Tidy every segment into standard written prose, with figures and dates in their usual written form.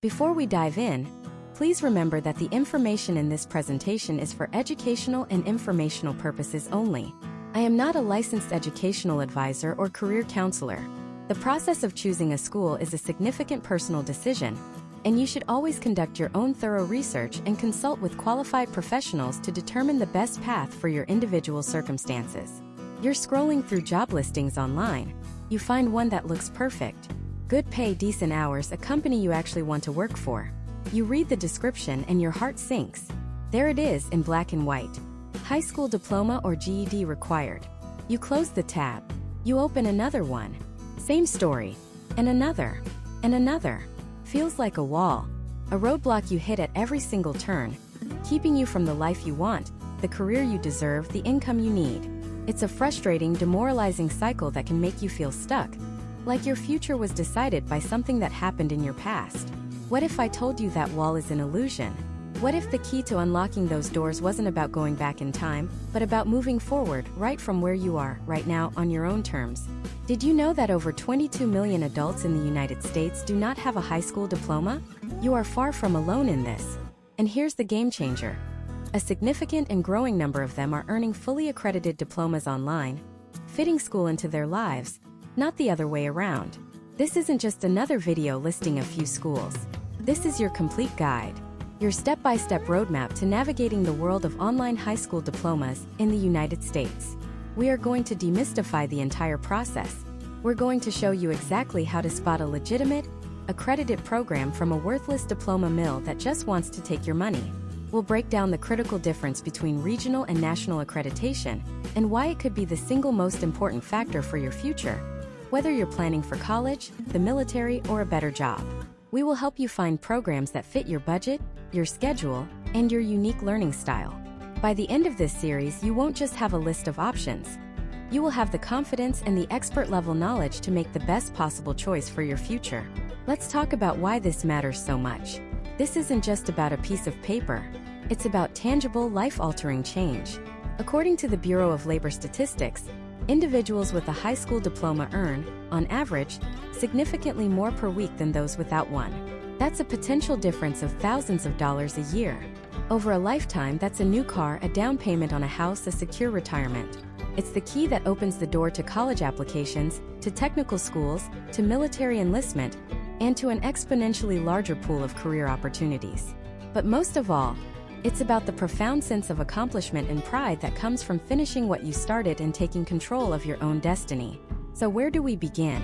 Before we dive in, please remember that the information in this presentation is for educational and informational purposes only. I am not a licensed educational advisor or career counselor. The process of choosing a school is a significant personal decision, and you should always conduct your own thorough research and consult with qualified professionals to determine the best path for your individual circumstances. You're scrolling through job listings online. You find one that looks perfect. Good pay, decent hours, a company you actually want to work for. You read the description and your heart sinks. There it is in black and white. High school diploma or GED required. You close the tab. You open another one. Same story. And another. And another. Feels like a wall. A roadblock you hit at every single turn, keeping you from the life you want, the career you deserve, the income you need. It's a frustrating, demoralizing cycle that can make you feel stuck, like your future was decided by something that happened in your past. What if I told you that wall is an illusion? What if the key to unlocking those doors wasn't about going back in time, but about moving forward, right from where you are, right now, on your own terms? Did you know that over 22 million adults in the United States do not have a high school diploma? You are far from alone in this. And here's the game changer. A significant and growing number of them are earning fully accredited diplomas online, fitting school into their lives, not the other way around. This isn't just another video listing a few schools. This is your complete guide, your step-by-step roadmap to navigating the world of online high school diplomas in the United States. We are going to demystify the entire process. We're going to show you exactly how to spot a legitimate, accredited program from a worthless diploma mill that just wants to take your money. We'll break down the critical difference between regional and national accreditation and why it could be the single most important factor for your future, whether you're planning for college, the military, or a better job. We will help you find programs that fit your budget, your schedule, and your unique learning style. By the end of this series, you won't just have a list of options. You will have the confidence and the expert-level knowledge to make the best possible choice for your future. Let's talk about why this matters so much. This isn't just about a piece of paper. It's about tangible, life-altering change. According to the Bureau of Labor Statistics, individuals with a high school diploma earn, on average, significantly more per week than those without one. That's a potential difference of thousands of dollars a year. Over a lifetime, that's a new car, a down payment on a house, a secure retirement. It's the key that opens the door to college applications, to technical schools, to military enlistment, and to an exponentially larger pool of career opportunities. But most of all, it's about the profound sense of accomplishment and pride that comes from finishing what you started and taking control of your own destiny. So where do we begin?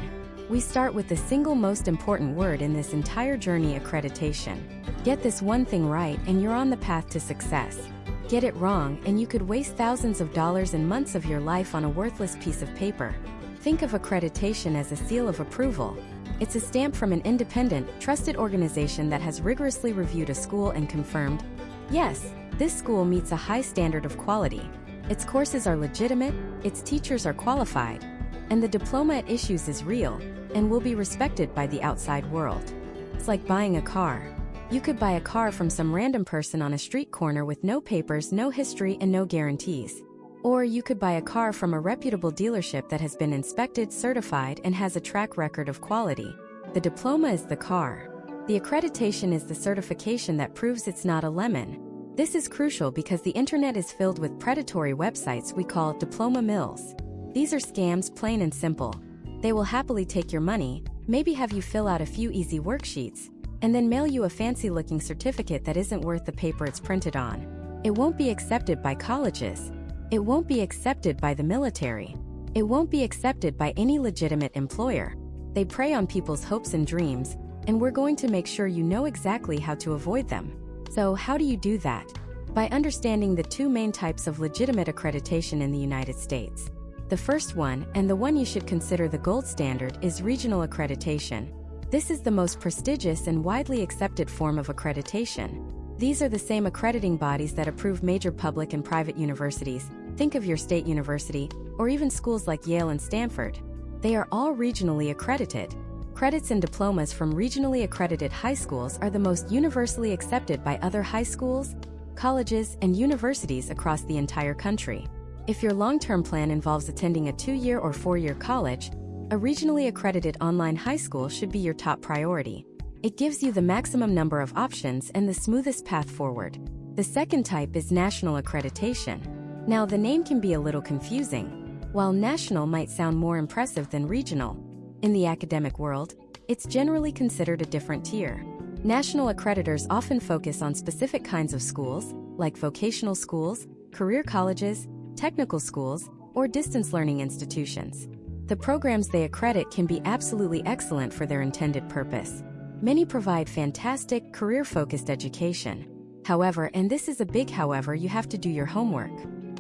We start with the single most important word in this entire journey: accreditation. Get this one thing right and you're on the path to success. Get it wrong and you could waste thousands of dollars and months of your life on a worthless piece of paper. Think of accreditation as a seal of approval. It's a stamp from an independent, trusted organization that has rigorously reviewed a school and confirmed, yes, this school meets a high standard of quality. Its courses are legitimate, its teachers are qualified, and the diploma it issues is real and will be respected by the outside world. It's like buying a car. You could buy a car from some random person on a street corner with no papers, no history, and no guarantees. Or you could buy a car from a reputable dealership that has been inspected, certified, and has a track record of quality. The diploma is the car. The accreditation is the certification that proves it's not a lemon. This is crucial because the internet is filled with predatory websites we call diploma mills. These are scams, plain and simple. They will happily take your money, maybe have you fill out a few easy worksheets, and then mail you a fancy-looking certificate that isn't worth the paper it's printed on. It won't be accepted by colleges. It won't be accepted by the military. It won't be accepted by any legitimate employer. They prey on people's hopes and dreams, and we're going to make sure you know exactly how to avoid them. So how do you do that? By understanding the two main types of legitimate accreditation in the United States. The first one, and the one you should consider the gold standard, is regional accreditation. This is the most prestigious and widely accepted form of accreditation. These are the same accrediting bodies that approve major public and private universities. Think of your state university, or even schools like Yale and Stanford. They are all regionally accredited. Credits and diplomas from regionally accredited high schools are the most universally accepted by other high schools, colleges, and universities across the entire country. If your long-term plan involves attending a 2-year or 4-year college, a regionally accredited online high school should be your top priority. It gives you the maximum number of options and the smoothest path forward. The second type is national accreditation. Now, the name can be a little confusing. While national might sound more impressive than regional, in the academic world, it's generally considered a different tier. National accreditors often focus on specific kinds of schools, like vocational schools, career colleges, technical schools, or distance learning institutions. The programs they accredit can be absolutely excellent for their intended purpose. Many provide fantastic, career-focused education. However, and this is a big however, you have to do your homework.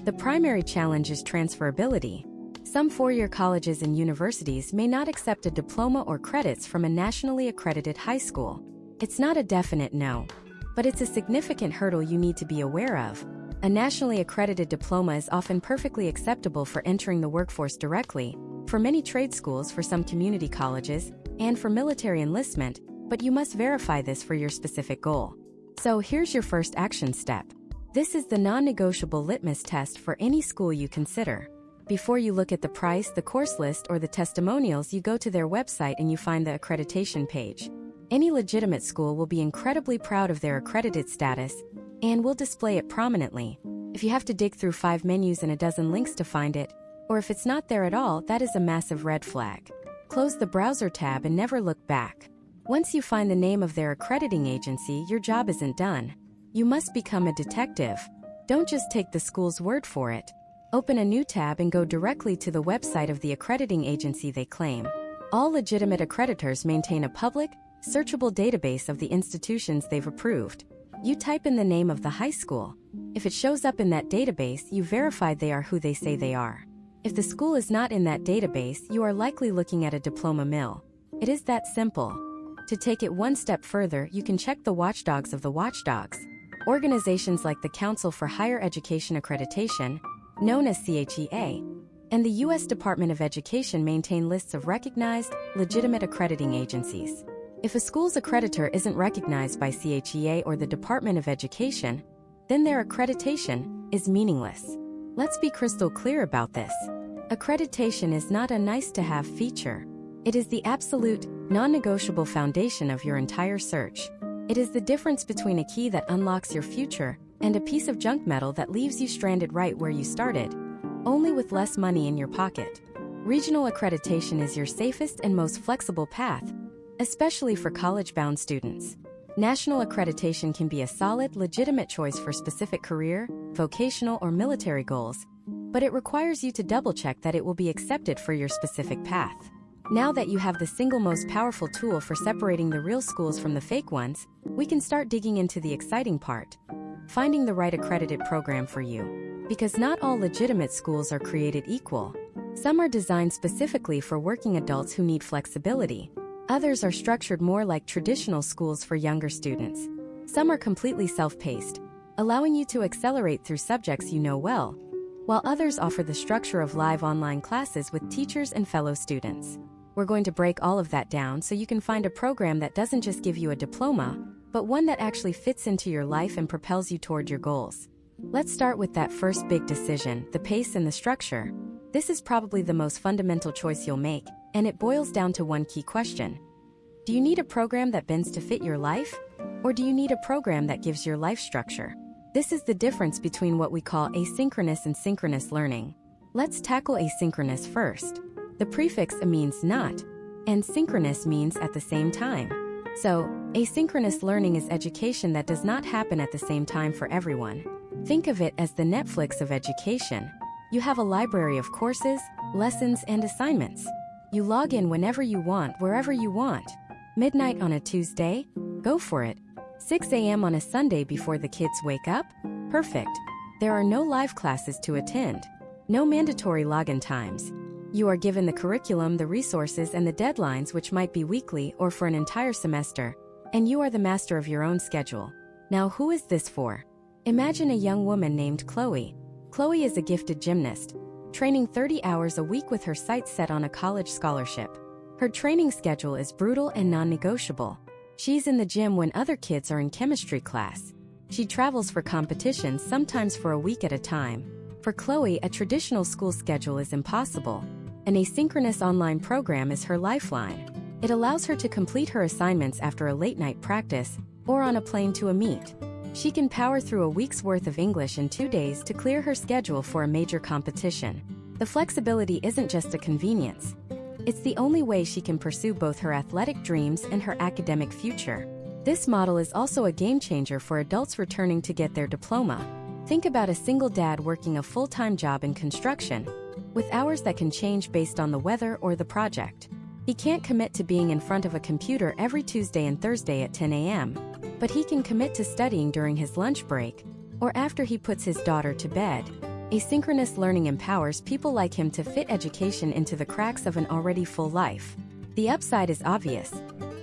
The primary challenge is transferability. Some four-year colleges and universities may not accept a diploma or credits from a nationally accredited high school. It's not a definite no, but it's a significant hurdle you need to be aware of. A nationally accredited diploma is often perfectly acceptable for entering the workforce directly, for many trade schools, for some community colleges, and for military enlistment, but you must verify this for your specific goal. So here's your first action step. This is the non-negotiable litmus test for any school you consider. Before you look at the price, the course list, or the testimonials, you go to their website and you find the accreditation page. Any legitimate school will be incredibly proud of their accredited status and will display it prominently. If you have to dig through 5 menus and a dozen links to find it, or if it's not there at all, that is a massive red flag. Close the browser tab and never look back. Once you find the name of their accrediting agency, your job isn't done. You must become a detective. Don't just take the school's word for it. Open a new tab and go directly to the website of the accrediting agency they claim. All legitimate accreditors maintain a public, searchable database of the institutions they've approved. You type in the name of the high school. If it shows up in that database, you verified they are who they say they are. If the school is not in that database, you are likely looking at a diploma mill. It is that simple. To take it one step further, you can check the watchdogs of the watchdogs. Organizations like the Council for Higher Education Accreditation, known as CHEA, and the U.S. Department of Education maintain lists of recognized, legitimate accrediting agencies. If a school's accreditor isn't recognized by CHEA or the Department of Education, then their accreditation is meaningless. Let's be crystal clear about this. Accreditation is not a nice-to-have feature. It is the absolute, non-negotiable foundation of your entire search. It is the difference between a key that unlocks your future and a piece of junk metal that leaves you stranded right where you started, only with less money in your pocket. Regional accreditation is your safest and most flexible path, especially for college-bound students. National accreditation can be a solid, legitimate choice for specific career, vocational, or military goals, but it requires you to double-check that it will be accepted for your specific path. Now that you have the single most powerful tool for separating the real schools from the fake ones, we can start digging into the exciting part: finding the right accredited program for you. Because not all legitimate schools are created equal. Some are designed specifically for working adults who need flexibility. Others are structured more like traditional schools for younger students. Some are completely self-paced, allowing you to accelerate through subjects you know well, while others offer the structure of live online classes with teachers and fellow students. We're going to break all of that down so you can find a program that doesn't just give you a diploma, but one that actually fits into your life and propels you toward your goals. Let's start with that first big decision, the pace and the structure. This is probably the most fundamental choice you'll make, and it boils down to one key question. Do you need a program that bends to fit your life? Or do you need a program that gives your life structure? This is the difference between what we call asynchronous and synchronous learning. Let's tackle asynchronous first. The prefix a means not, and synchronous means at the same time. So, asynchronous learning is education that does not happen at the same time for everyone. Think of it as the Netflix of education. You have a library of courses, lessons, and assignments. You log in whenever you want, wherever you want. Midnight on a Tuesday? Go for it. 6 a.m. on a Sunday before the kids wake up? Perfect. There are no live classes to attend. No mandatory login times. You are given the curriculum, the resources, and the deadlines, which might be weekly or for an entire semester, and you are the master of your own schedule. Now, who is this for? Imagine a young woman named Chloe. Chloe is a gifted gymnast, training 30 hours a week with her sights set on a college scholarship. Her training schedule is brutal and non-negotiable. She's in the gym when other kids are in chemistry class. She travels for competitions, sometimes for a week at a time. For Chloe, a traditional school schedule is impossible. An asynchronous online program is her lifeline. It allows her to complete her assignments after a late-night practice or on a plane to a meet. She can power through a week's worth of English in 2 days to clear her schedule for a major competition. The flexibility isn't just a convenience. It's the only way she can pursue both her athletic dreams and her academic future. This model is also a game changer for adults returning to get their diploma. Think about a single dad working a full-time job in construction, with hours that can change based on the weather or the project. He can't commit to being in front of a computer every Tuesday and Thursday at 10 a.m., but he can commit to studying during his lunch break or after he puts his daughter to bed. Asynchronous learning empowers people like him to fit education into the cracks of an already full life. The upside is obvious.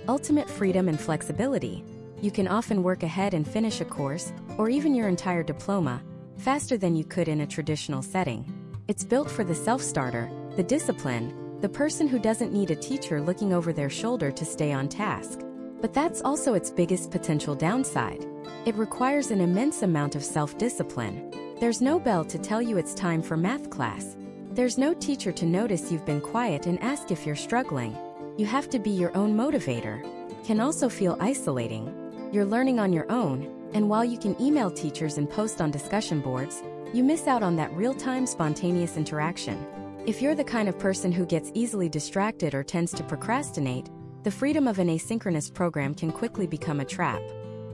Ultimate freedom and flexibility. You can often work ahead and finish a course, or even your entire diploma, faster than you could in a traditional setting. It's built for the self-starter, the discipline, the person who doesn't need a teacher looking over their shoulder to stay on task. But that's also its biggest potential downside. It requires an immense amount of self-discipline. There's no bell to tell you it's time for math class. There's no teacher to notice you've been quiet and ask if you're struggling. You have to be your own motivator. Can also feel isolating. You're learning on your own, and while you can email teachers and post on discussion boards, you miss out on that real-time spontaneous interaction. If you're the kind of person who gets easily distracted or tends to procrastinate, the freedom of an asynchronous program can quickly become a trap.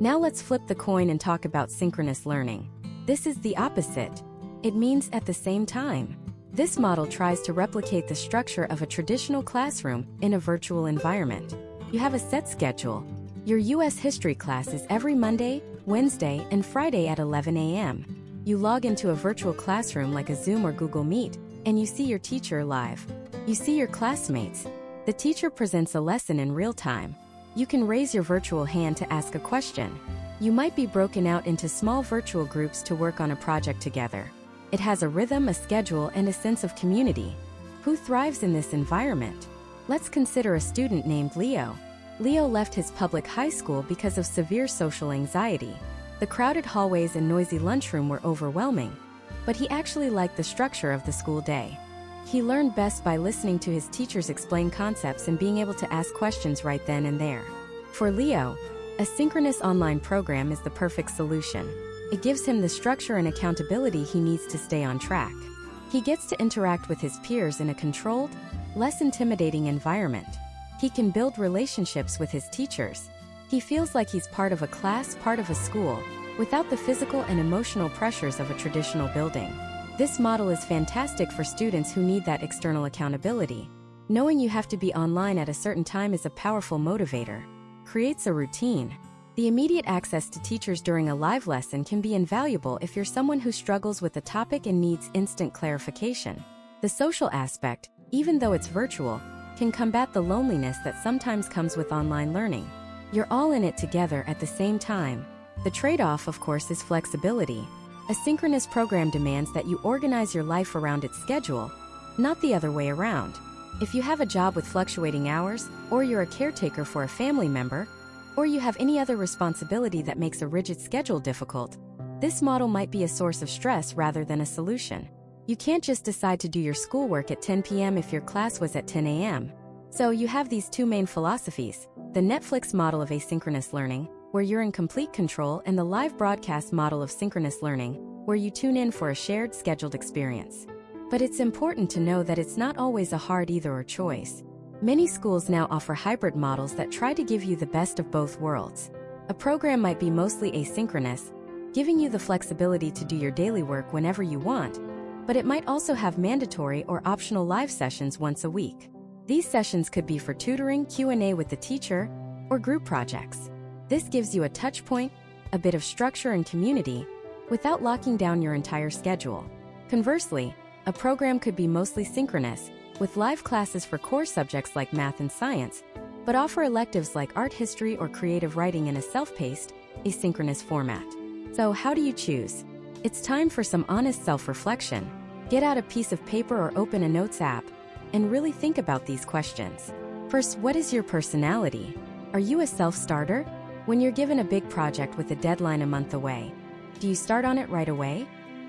Now let's flip the coin and talk about synchronous learning. This is the opposite. It means at the same time. This model tries to replicate the structure of a traditional classroom in a virtual environment. You have a set schedule. Your U.S. history class is every Monday, Wednesday, and Friday at 11 a.m. You log into a virtual classroom like a Zoom or Google Meet, and you see your teacher live. You see your classmates. The teacher presents a lesson in real time. You can raise your virtual hand to ask a question. You might be broken out into small virtual groups to work on a project together. It has a rhythm, a schedule, and a sense of community. Who thrives in this environment? Let's consider a student named Leo. Leo left his public high school because of severe social anxiety. The crowded hallways and noisy lunchroom were overwhelming, but he actually liked the structure of the school day. He learned best by listening to his teachers explain concepts and being able to ask questions right then and there. For Leo, a synchronous online program is the perfect solution. It gives him the structure and accountability he needs to stay on track. He gets to interact with his peers in a controlled, less intimidating environment. He can build relationships with his teachers. He feels like he's part of a class, part of a school, without the physical and emotional pressures of a traditional building. This model is fantastic for students who need that external accountability. Knowing you have to be online at a certain time is a powerful motivator. Creates a routine. The immediate access to teachers during a live lesson can be invaluable if you're someone who struggles with a topic and needs instant clarification. The social aspect, even though it's virtual, can combat the loneliness that sometimes comes with online learning. You're all in it together at the same time. The trade-off, of course, is flexibility. A synchronous program demands that you organize your life around its schedule, not the other way around. If you have a job with fluctuating hours, or you're a caretaker for a family member, or you have any other responsibility that makes a rigid schedule difficult, this model might be a source of stress rather than a solution. You can't just decide to do your schoolwork at 10 p.m. if your class was at 10 a.m. So you have these two main philosophies: the Netflix model of asynchronous learning, where you're in complete control, and the live broadcast model of synchronous learning, where you tune in for a shared, scheduled experience. But it's important to know that it's not always a hard either-or choice. Many schools now offer hybrid models that try to give you the best of both worlds. A program might be mostly asynchronous, giving you the flexibility to do your daily work whenever you want, but it might also have mandatory or optional live sessions once a week. These sessions could be for tutoring, Q&A with the teacher, or group projects. This gives you a touch point, a bit of structure and community, without locking down your entire schedule. Conversely, a program could be mostly synchronous, with live classes for core subjects like math and science, but offer electives like art history or creative writing in a self-paced, asynchronous format. So how do you choose? It's time for some honest self-reflection. Get out a piece of paper or open a notes app, and really think about these questions. First, what is your personality? Are you a self-starter? When you're given a big project with a deadline a month away, do you start on it right away?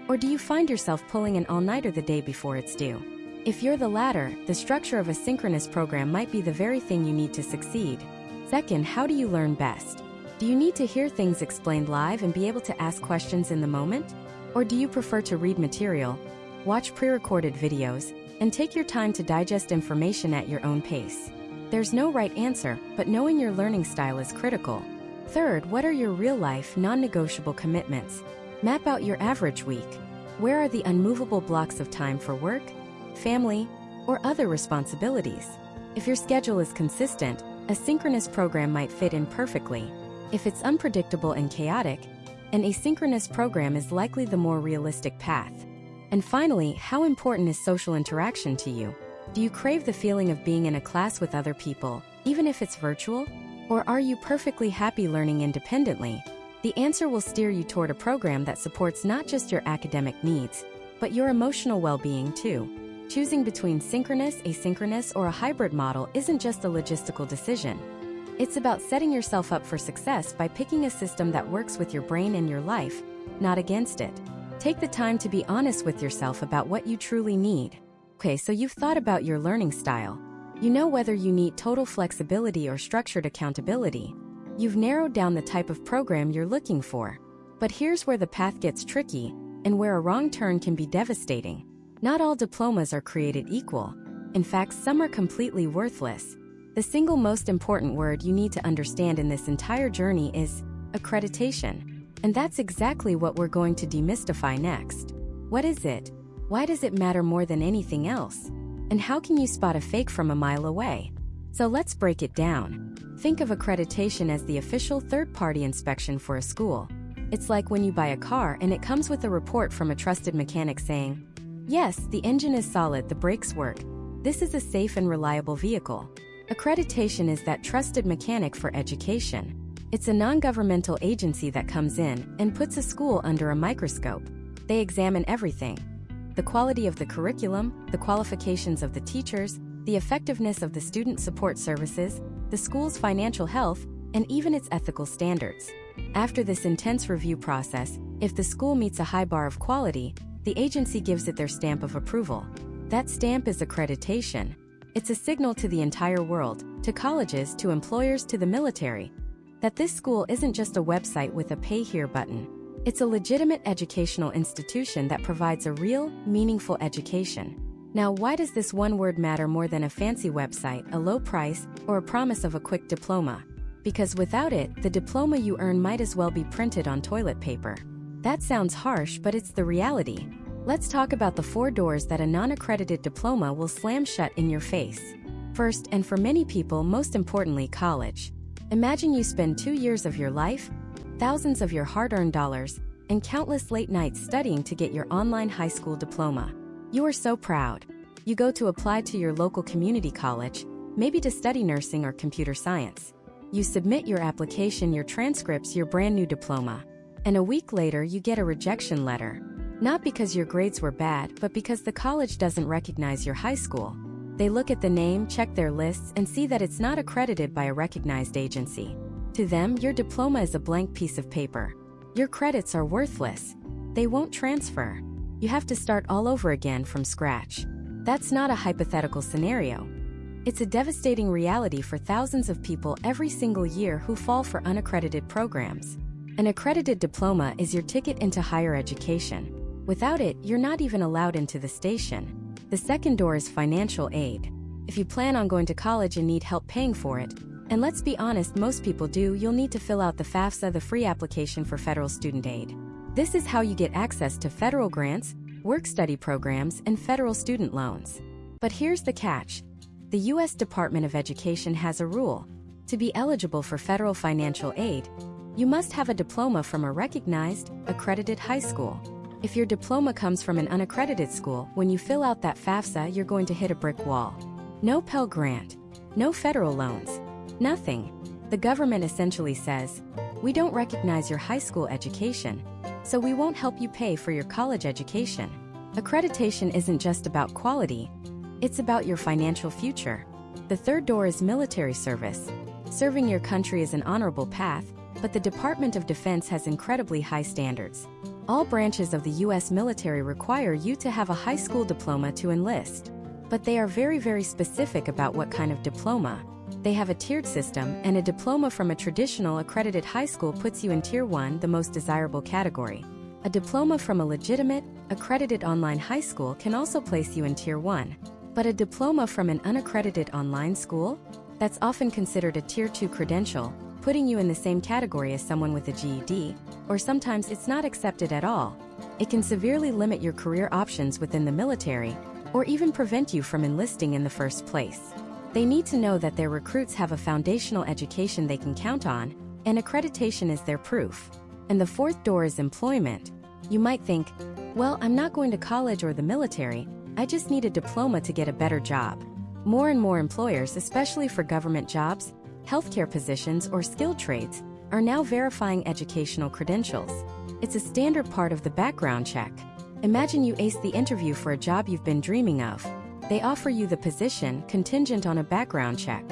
Or do you find yourself pulling an all-nighter the day before it's due? If you're the latter, the structure of a synchronous program might be the very thing you need to succeed. Second, how do you learn best? Do you need to hear things explained live and be able to ask questions in the moment? Or do you prefer to read material, watch pre-recorded videos, and take your time to digest information at your own pace? There's no right answer, but knowing your learning style is critical. Third, what are your real-life, non-negotiable commitments? Map out your average week. Where are the unmovable blocks of time for work, family, or other responsibilities? If your schedule is consistent, a synchronous program might fit in perfectly. If it's unpredictable and chaotic, an asynchronous program is likely the more realistic path. And finally, how important is social interaction to you? Do you crave the feeling of being in a class with other people, even if it's virtual? Or are you perfectly happy learning independently? The answer will steer you toward a program that supports not just your academic needs, but your emotional well-being too. Choosing between synchronous, asynchronous, or a hybrid model isn't just a logistical decision. It's about setting yourself up for success by picking a system that works with your brain and your life, not against it. Take the time to be honest with yourself about what you truly need. Okay, so you've thought about your learning style. You know whether you need total flexibility or structured accountability. You've narrowed down the type of program you're looking for. But here's where the path gets tricky, and where a wrong turn can be devastating. Not all diplomas are created equal. In fact, some are completely worthless. The single most important word you need to understand in this entire journey is accreditation. And that's exactly what we're going to demystify next. What is it? Why does it matter more than anything else? And how can you spot a fake from a mile away? So let's break it down. Think of accreditation as the official third-party inspection for a school. It's like when you buy a car and it comes with a report from a trusted mechanic saying, "Yes, the engine is solid, the brakes work. This is a safe and reliable vehicle." Accreditation is that trusted mechanic for education. It's a non-governmental agency that comes in and puts a school under a microscope. They examine everything: the quality of the curriculum, the qualifications of the teachers, the effectiveness of the student support services, the school's financial health, and even its ethical standards. After this intense review process, if the school meets a high bar of quality, the agency gives it their stamp of approval. That stamp is accreditation. It's a signal to the entire world, to colleges, to employers, to the military, that this school isn't just a website with a pay here button. It's a legitimate educational institution that provides a real, meaningful education. Now, why does this one word matter more than a fancy website, a low price, or a promise of a quick diploma? Because without it, the diploma you earn might as well be printed on toilet paper. That sounds harsh, but it's the reality. Let's talk about the 4 doors that a non-accredited diploma will slam shut in your face. First, and for many people, most importantly, college. Imagine you spend 2 years of your life, thousands of your hard-earned dollars, and countless late nights studying to get your online high school diploma. You are so proud. You go to apply to your local community college, maybe to study nursing or computer science. You submit your application, your transcripts, your brand new diploma. And a week later, you get a rejection letter. Not because your grades were bad, but because the college doesn't recognize your high school. They look at the name, check their lists, and see that it's not accredited by a recognized agency. To them, your diploma is a blank piece of paper. Your credits are worthless. They won't transfer. You have to start all over again from scratch. That's not a hypothetical scenario. It's a devastating reality for thousands of people every single year who fall for unaccredited programs. An accredited diploma is your ticket into higher education. Without it, you're not even allowed into the station. The second door is financial aid. If you plan on going to college and need help paying for it, and let's be honest, most people do, you'll need to fill out the FAFSA, the free application for federal student aid. This is how you get access to federal grants, work-study programs, and federal student loans. But here's the catch. The U.S. Department of Education has a rule. To be eligible for federal financial aid, you must have a diploma from a recognized, accredited high school. If your diploma comes from an unaccredited school, when you fill out that FAFSA, you're going to hit a brick wall. No Pell Grant. No federal loans. Nothing. The government essentially says, "We don't recognize your high school education, so we won't help you pay for your college education." Accreditation isn't just about quality. It's about your financial future. The third door is military service. Serving your country is an honorable path, but the Department of Defense has incredibly high standards. All branches of the U.S. military require you to have a high school diploma to enlist. but they are very specific about what kind of diploma. They have a tiered system, and a diploma from a traditional accredited high school puts you in Tier 1, the most desirable category. A diploma from a legitimate, accredited online high school can also place you in Tier 1. But a diploma from an unaccredited online school? That's often considered a Tier 2 credential, putting you in the same category as someone with a GED, or sometimes it's not accepted at all. It can severely limit your career options within the military, or even prevent you from enlisting in the first place. They need to know that their recruits have a foundational education they can count on, and accreditation is their proof. And the fourth door is employment. You might think, well, I'm not going to college or the military, I just need a diploma to get a better job. More and more employers, especially for government jobs, healthcare positions, or skilled trades, are now verifying educational credentials. It's a standard part of the background check. Imagine you ace the interview for a job you've been dreaming of. They offer you the position contingent on a background check.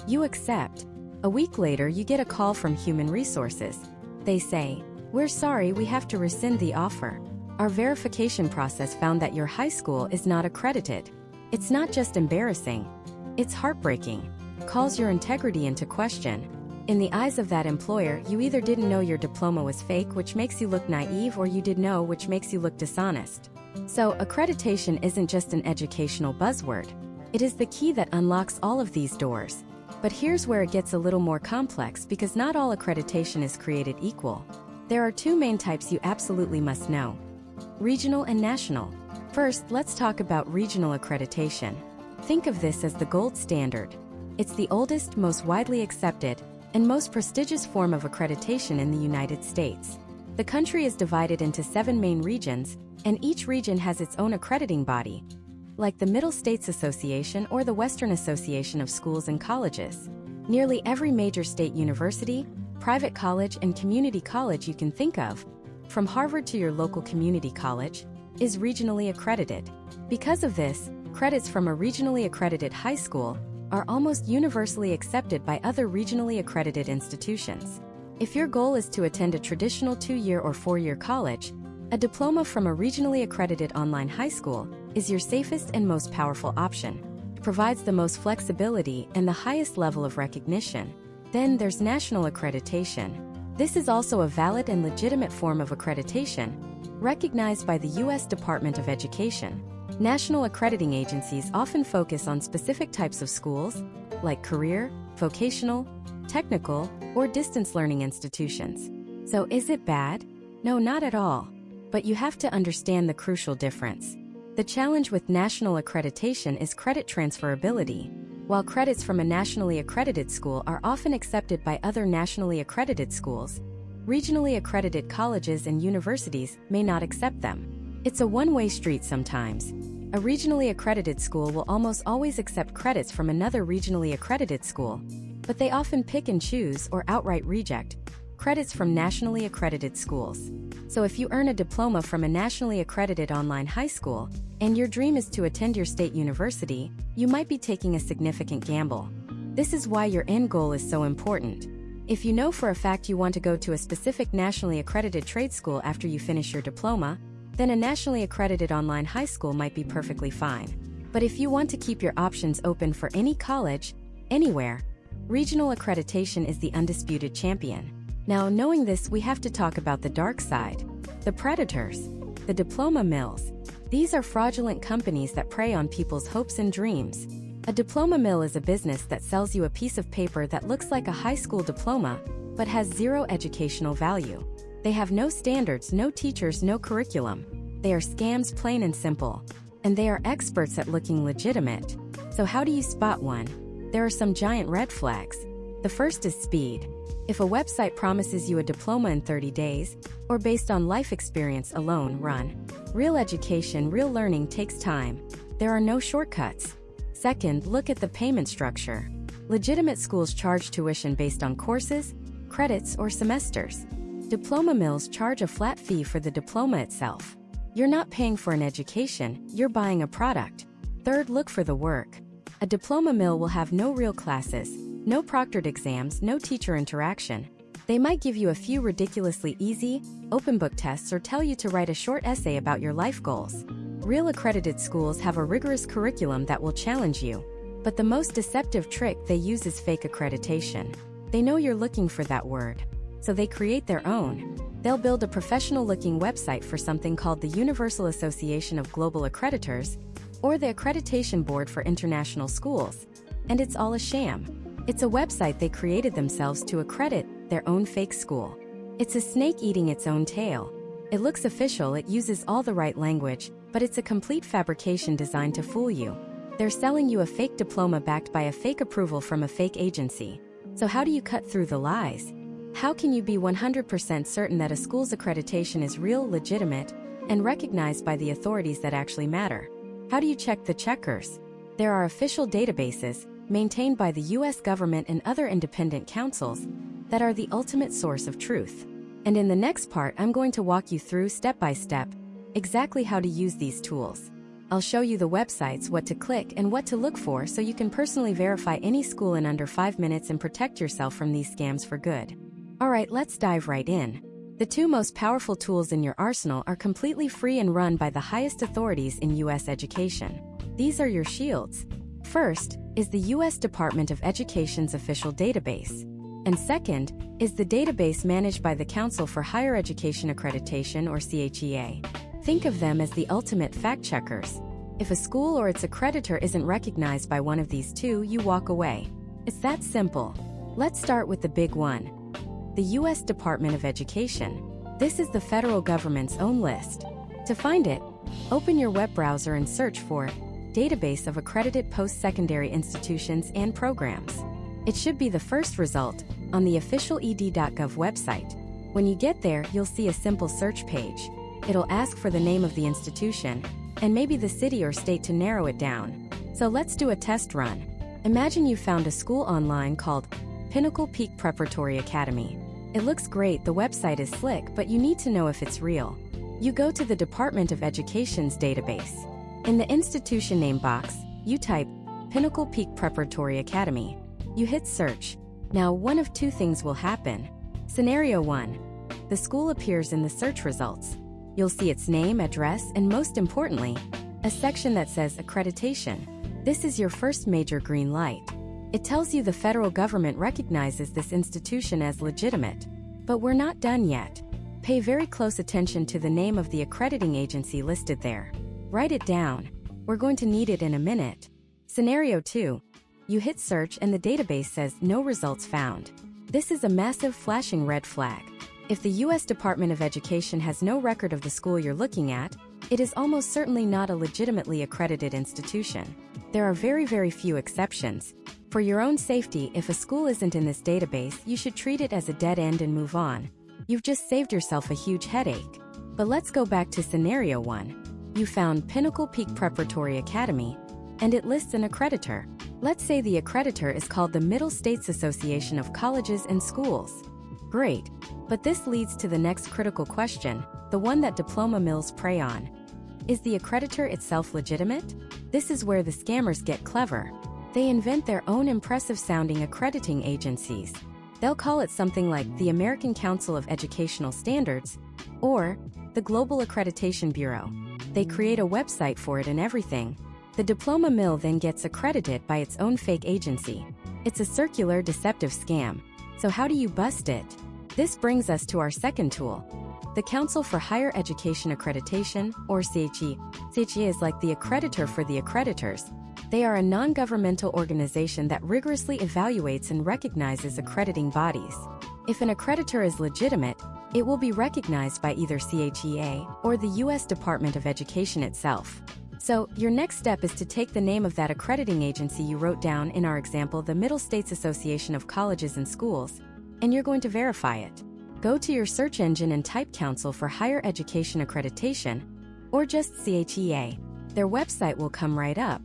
You accept. A week later, you get a call from Human Resources. They say, "We're sorry, we have to rescind the offer. Our verification process found that your high school is not accredited." It's not just embarrassing. It's heartbreaking. Calls your integrity into question. In the eyes of that employer, you either didn't know your diploma was fake, which makes you look naive, or you did know, which makes you look dishonest. So, accreditation isn't just an educational buzzword. It is the key that unlocks all of these doors. But here's where it gets a little more complex, because not all accreditation is created equal. There are two main types you absolutely must know: regional and national. First, let's talk about regional accreditation. Think of this as the gold standard. It's the oldest, most widely accepted, and most prestigious form of accreditation in the United States. The country is divided into 7 main regions, and each region has its own accrediting body, like the Middle States Association or the Western Association of Schools and Colleges. Nearly every major state university, private college, and community college you can think of, from Harvard to your local community college, is regionally accredited. Because of this, credits from a regionally accredited high school are almost universally accepted by other regionally accredited institutions. If your goal is to attend a traditional 2-year or 4-year college, a diploma from a regionally accredited online high school is your safest and most powerful option. It provides the most flexibility and the highest level of recognition. Then there's national accreditation. This is also a valid and legitimate form of accreditation, recognized by the U.S. Department of Education. National accrediting agencies often focus on specific types of schools, like career, vocational, technical, or distance learning institutions. So is it bad? No, not at all. But you have to understand the crucial difference. The challenge with national accreditation is credit transferability. While credits from a nationally accredited school are often accepted by other nationally accredited schools, regionally accredited colleges and universities may not accept them. It's a one-way street sometimes. A regionally accredited school will almost always accept credits from another regionally accredited school, but they often pick and choose or outright reject credits from nationally accredited schools. So if you earn a diploma from a nationally accredited online high school, and your dream is to attend your state university, you might be taking a significant gamble. This is why your end goal is so important. If you know for a fact you want to go to a specific nationally accredited trade school after you finish your diploma, then a nationally accredited online high school might be perfectly fine. But if you want to keep your options open for any college, anywhere, regional accreditation is the undisputed champion. Now, knowing this, we have to talk about the dark side. The predators, the diploma mills. These are fraudulent companies that prey on people's hopes and dreams. A diploma mill is a business that sells you a piece of paper that looks like a high school diploma, but has zero educational value. They have no standards, no teachers, no curriculum. They are scams, plain and simple. And they are experts at looking legitimate. So how do you spot one? There are some giant red flags. The first is speed. If a website promises you a diploma in 30 days, or based on life experience alone, run. Real education, real learning takes time. There are no shortcuts. Second, look at the payment structure. Legitimate schools charge tuition based on courses, credits, or semesters. Diploma mills charge a flat fee for the diploma itself. You're not paying for an education, you're buying a product. Third, look for the work. A diploma mill will have no real classes, no proctored exams, no teacher interaction. They might give you a few ridiculously easy, open book tests or tell you to write a short essay about your life goals. Real accredited schools have a rigorous curriculum that will challenge you. But the most deceptive trick they use is fake accreditation. They know you're looking for that word, so they create their own. They'll build a professional-looking website for something called the Universal Association of Global Accreditors, or the Accreditation Board for International Schools. And it's all a sham. It's a website they created themselves to accredit their own fake school. It's a snake eating its own tail. It looks official, it uses all the right language, but it's a complete fabrication designed to fool you. They're selling you a fake diploma backed by a fake approval from a fake agency. So how do you cut through the lies? How can you be 100% certain that a school's accreditation is real, legitimate, and recognized by the authorities that actually matter? How do you check the checkers? There are official databases, maintained by the US government and other independent councils, that are the ultimate source of truth. And in the next part, I'm going to walk you through, step by step, exactly how to use these tools. I'll show you the websites, what to click, and what to look for so you can personally verify any school in under 5 minutes and protect yourself from these scams for good. Alright, let's dive right in. The two most powerful tools in your arsenal are completely free and run by the highest authorities in US education. These are your shields. First is the US Department of Education's official database. And second is the database managed by the Council for Higher Education Accreditation, or CHEA. Think of them as the ultimate fact-checkers. If a school or its accreditor isn't recognized by one of these two, you walk away. It's that simple. Let's start with the big one. The US Department of Education. This is the federal government's own list. To find it, open your web browser and search for Database of Accredited Post-Secondary Institutions and Programs. It should be the first result on the official ed.gov website. When you get there, you'll see a simple search page. It'll ask for the name of the institution, and maybe the city or state to narrow it down. So let's do a test run. Imagine you found a school online called Pinnacle Peak Preparatory Academy. It looks great, the website is slick, but you need to know if it's real. You go to the Department of Education's database. In the institution name box, you type Pinnacle Peak Preparatory Academy. You hit search. Now, one of two things will happen. Scenario 1. The school appears in the search results. You'll see its name, address, and most importantly, a section that says accreditation. This is your first major green light. It tells you the federal government recognizes this institution as legitimate. But we're not done yet. Pay very close attention to the name of the accrediting agency listed there. Write it down. We're going to need it in a minute. Scenario 2. You hit search and the database says no results found. This is a massive flashing red flag. If the US Department of Education has no record of the school you're looking at, it is almost certainly not a legitimately accredited institution. There are very few exceptions. For your own safety, if a school isn't in this database, you should treat it as a dead end and move on. You've just saved yourself a huge headache. But let's go back to scenario 1. You found Pinnacle Peak Preparatory Academy, and it lists an accreditor. Let's say the accreditor is called the Middle States Association of Colleges and Schools. Great, but this leads to the next critical question, the one that diploma mills prey on. Is the accreditor itself legitimate? This is where the scammers get clever. They invent their own impressive-sounding accrediting agencies. They'll call it something like the American Council of Educational Standards, or the Global Accreditation Bureau. They create a website for it and everything. The diploma mill then gets accredited by its own fake agency. It's a circular, deceptive scam. So how do you bust it? This brings us to our second tool. The Council for Higher Education Accreditation, or CHE. CHE is like the accreditor for the accreditors. They are a non-governmental organization that rigorously evaluates and recognizes accrediting bodies. If an accreditor is legitimate, it will be recognized by either CHEA or the US Department of Education itself. So, your next step is to take the name of that accrediting agency you wrote down in our example, the Middle States Association of Colleges and Schools, and you're going to verify it. Go to your search engine and type Council for Higher Education Accreditation, or just CHEA. Their website will come right up.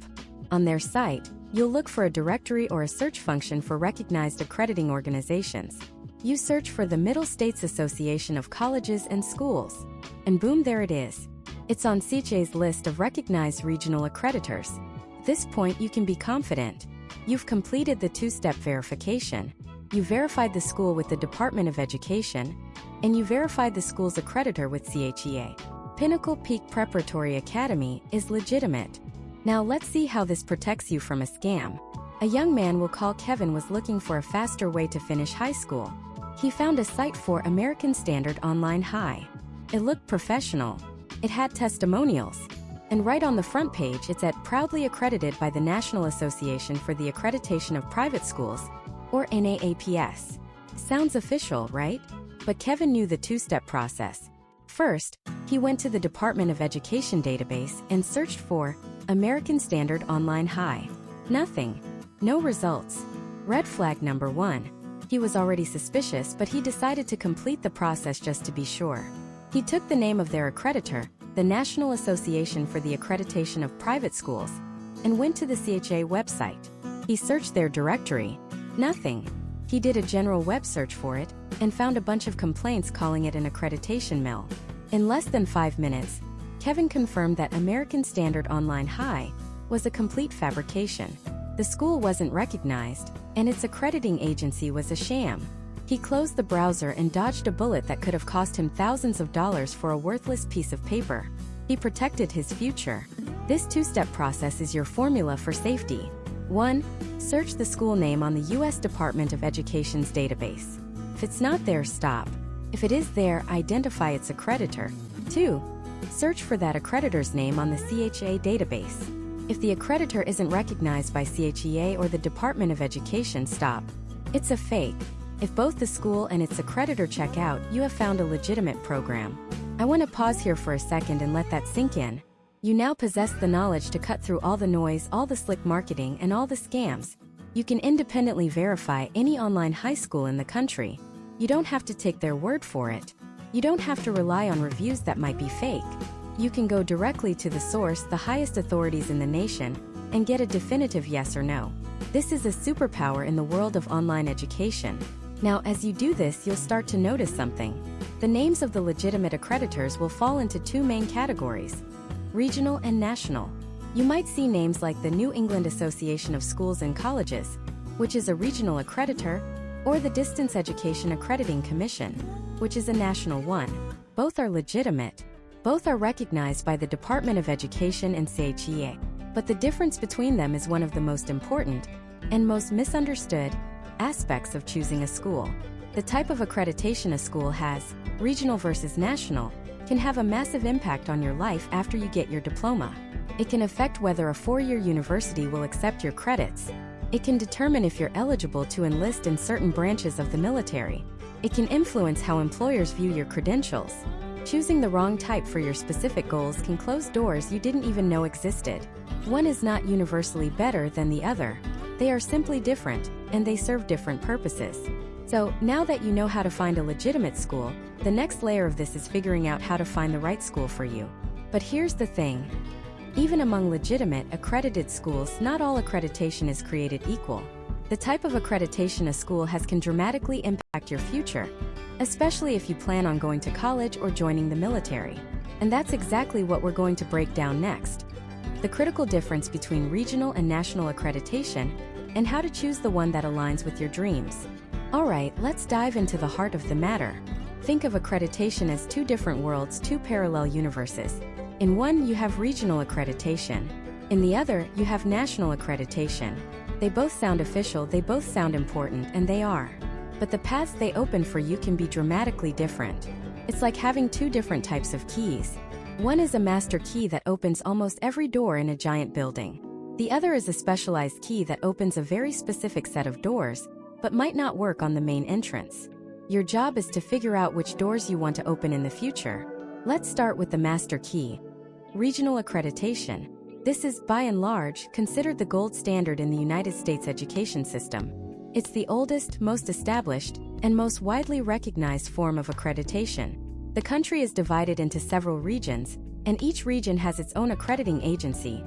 On their site, you'll look for a directory or a search function for recognized accrediting organizations. You search for the Middle States Association of Colleges and Schools, and boom, there it is. It's on CHEA's list of recognized regional accreditors. At this point, you can be confident. You've completed the two-step verification. You verified the school with the Department of Education, and you verified the school's accreditor with CHEA. Pinnacle Peak Preparatory Academy is legitimate. Now let's see how this protects you from a scam. A young man we'll call Kevin was looking for a faster way to finish high school. He found a site for American Standard Online High. It looked professional. It had testimonials. And right on the front page it said proudly accredited by the National Association for the Accreditation of Private Schools, or NAAPS. Sounds official, right? But Kevin knew the two-step process. First, he went to the Department of Education database and searched for American Standard Online High. Nothing. No results. Red flag number 1. He was already suspicious, but he decided to complete the process just to be sure. He took the name of their accreditor, the National Association for the Accreditation of Private Schools, and went to the CHA website. He searched their directory. Nothing. He did a general web search for it and found a bunch of complaints calling it an accreditation mill. In less than 5 minutes, Kevin confirmed that American Standard Online High was a complete fabrication. The school wasn't recognized, and its accrediting agency was a sham. He closed the browser and dodged a bullet that could have cost him thousands of dollars for a worthless piece of paper. He protected his future. This two-step process is your formula for safety. 1. Search the school name on the U.S. Department of Education's database. If it's not there, stop. If it is there, identify its accreditor. 2. Search for that accreditor's name on the CHA database. If the accreditor isn't recognized by CHEA or the Department of Education, stop. It's a fake. If both the school and its accreditor check out, you have found a legitimate program. I want to pause here for a second and let that sink in. You now possess the knowledge to cut through all the noise, all the slick marketing, and all the scams. You can independently verify any online high school in the country. You don't have to take their word for it. You don't have to rely on reviews that might be fake. You can go directly to the source, the highest authorities in the nation, and get a definitive yes or no. This is a superpower in the world of online education. Now, as you do this, you'll start to notice something. The names of the legitimate accreditors will fall into 2 main categories: regional and national. You might see names like the New England Association of Schools and Colleges, which is a regional accreditor, or the Distance Education Accrediting Commission, which is a national one. Both are legitimate. Both are recognized by the Department of Education and CHEA. But the difference between them is one of the most important and most misunderstood aspects of choosing a school. The type of accreditation a school has, regional versus national, can have a massive impact on your life after you get your diploma. It can affect whether a 4-year university will accept your credits. It can determine if you're eligible to enlist in certain branches of the military. It can influence how employers view your credentials. Choosing the wrong type for your specific goals can close doors you didn't even know existed. One is not universally better than the other. They are simply different, and they serve different purposes. So, now that you know how to find a legitimate school, the next layer of this is figuring out how to find the right school for you. But here's the thing. Even among legitimate, accredited schools, not all accreditation is created equal. The type of accreditation a school has can dramatically impact your future, especially if you plan on going to college or joining the military. And that's exactly what we're going to break down next. The critical difference between regional and national accreditation, and how to choose the one that aligns with your dreams. Alright, let's dive into the heart of the matter. Think of accreditation as 2 different worlds, 2 parallel universes. In one, you have regional accreditation. In the other, you have national accreditation. They both sound official, they both sound important, and they are. But the paths they open for you can be dramatically different. It's like having 2 different types of keys. One is a master key that opens almost every door in a giant building. The other is a specialized key that opens a very specific set of doors, but might not work on the main entrance. Your job is to figure out which doors you want to open in the future. Let's start with the master key. Regional accreditation. This is, by and large, considered the gold standard in the United States education system. It's the oldest, most established, and most widely recognized form of accreditation. The country is divided into several regions, and each region has its own accrediting agency,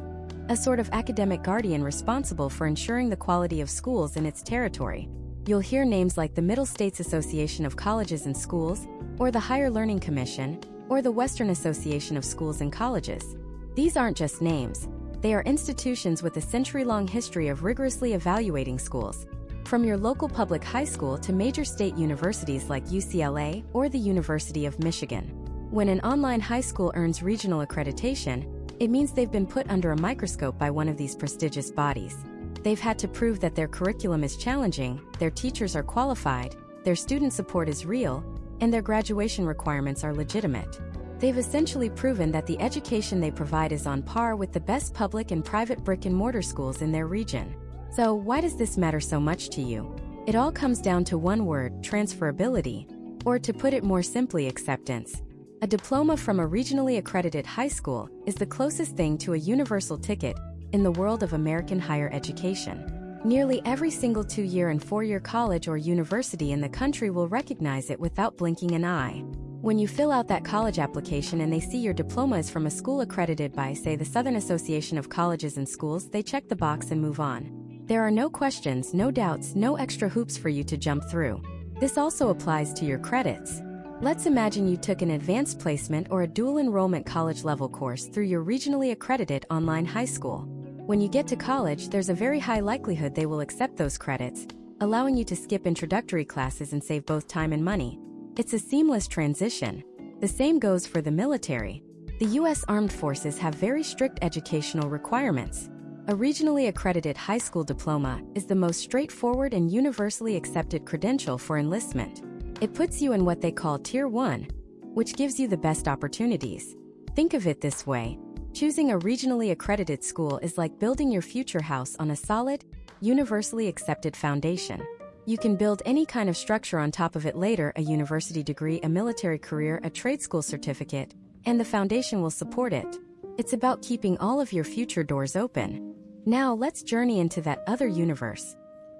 a sort of academic guardian responsible for ensuring the quality of schools in its territory. You'll hear names like the Middle States Association of Colleges and Schools, or the Higher Learning Commission, or the Western Association of Schools and Colleges. These aren't just names. They are institutions with a century-long history of rigorously evaluating schools, from your local public high school to major state universities like UCLA or the University of Michigan. When an online high school earns regional accreditation, it means they've been put under a microscope by one of these prestigious bodies. They've had to prove that their curriculum is challenging, their teachers are qualified, their student support is real, and their graduation requirements are legitimate. They've essentially proven that the education they provide is on par with the best public and private brick-and-mortar schools in their region. So, why does this matter so much to you? It all comes down to one word: transferability, or to put it more simply, acceptance. A diploma from a regionally accredited high school is the closest thing to a universal ticket in the world of American higher education. Nearly every single 2-year and 4-year college or university in the country will recognize it without blinking an eye. When you fill out that college application and they see your diploma is from a school accredited by, say, the Southern Association of Colleges and Schools, they check the box and move on. There are no questions, no doubts, no extra hoops for you to jump through. This also applies to your credits. Let's imagine you took an advanced placement or a dual enrollment college-level course through your regionally accredited online high school. When you get to college, there's a very high likelihood they will accept those credits, allowing you to skip introductory classes and save both time and money. It's a seamless transition. The same goes for the military. The U.S. Armed Forces have very strict educational requirements. A regionally accredited high school diploma is the most straightforward and universally accepted credential for enlistment. It puts you in what they call Tier 1, which gives you the best opportunities. Think of it this way: choosing a regionally accredited school is like building your future house on a solid, universally accepted foundation. You can build any kind of structure on top of it later: a university degree, a military career, a trade school certificate, and the foundation will support it. It's about keeping all of your future doors open. Now let's journey into that other universe: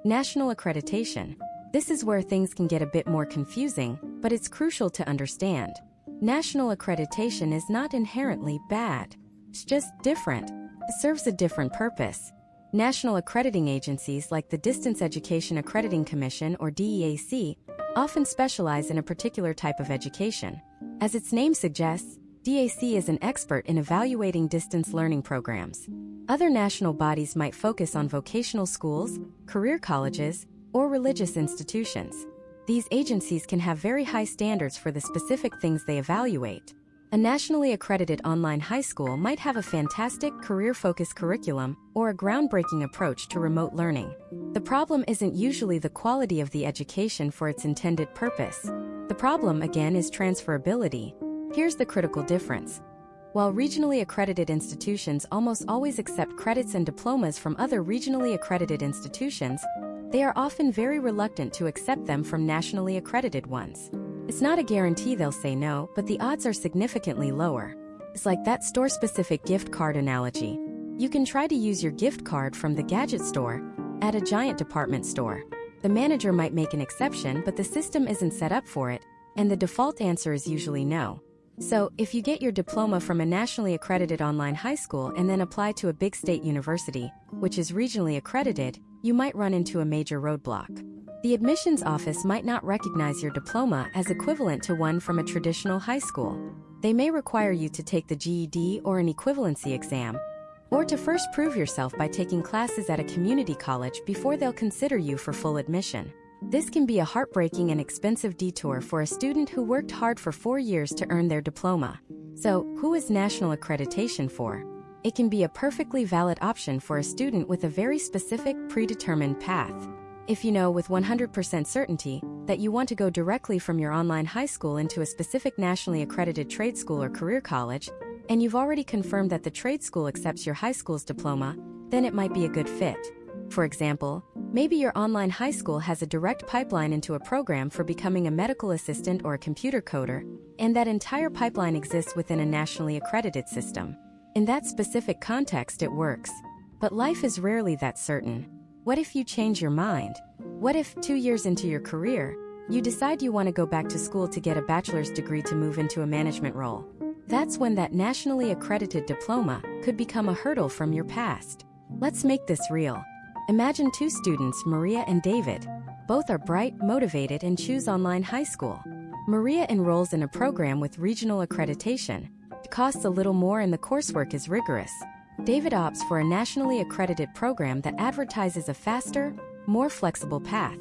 national accreditation. This is where things can get a bit more confusing, but it's crucial to understand. National accreditation is not inherently bad. It's just different. It serves a different purpose. National accrediting agencies like the Distance Education Accrediting Commission, or DEAC, often specialize in a particular type of education. As its name suggests, DAC is an expert in evaluating distance learning programs. Other national bodies might focus on vocational schools, career colleges, or religious institutions. These agencies can have very high standards for the specific things they evaluate. A nationally accredited online high school might have a fantastic career-focused curriculum or a groundbreaking approach to remote learning. The problem isn't usually the quality of the education for its intended purpose. The problem, again, is transferability. Here's the critical difference. While regionally accredited institutions almost always accept credits and diplomas from other regionally accredited institutions, they are often very reluctant to accept them from nationally accredited ones. It's not a guarantee they'll say no, but the odds are significantly lower. It's like that store-specific gift card analogy. You can try to use your gift card from the gadget store at a giant department store. The manager might make an exception, but the system isn't set up for it, and the default answer is usually no. So, if you get your diploma from a nationally accredited online high school and then apply to a big state university, which is regionally accredited, you might run into a major roadblock. The admissions office might not recognize your diploma as equivalent to one from a traditional high school. They may require you to take the GED or an equivalency exam, or to first prove yourself by taking classes at a community college before they'll consider you for full admission. This can be a heartbreaking and expensive detour for a student who worked hard for 4 years to earn their diploma. So, who is national accreditation for? It can be a perfectly valid option for a student with a very specific, predetermined path. If you know with 100% certainty that you want to go directly from your online high school into a specific nationally accredited trade school or career college, and you've already confirmed that the trade school accepts your high school's diploma, then it might be a good fit. For example, maybe your online high school has a direct pipeline into a program for becoming a medical assistant or a computer coder, and that entire pipeline exists within a nationally accredited system. In that specific context, it works. But life is rarely that certain. What if you change your mind? What if, 2 years into your career, you decide you want to go back to school to get a bachelor's degree to move into a management role? That's when that nationally accredited diploma could become a hurdle from your past. Let's make this real. Imagine 2 students, Maria and David. Both are bright, motivated, and choose online high school. Maria enrolls in a program with regional accreditation. It costs a little more and the coursework is rigorous. David opts for a nationally accredited program that advertises a faster, more flexible path.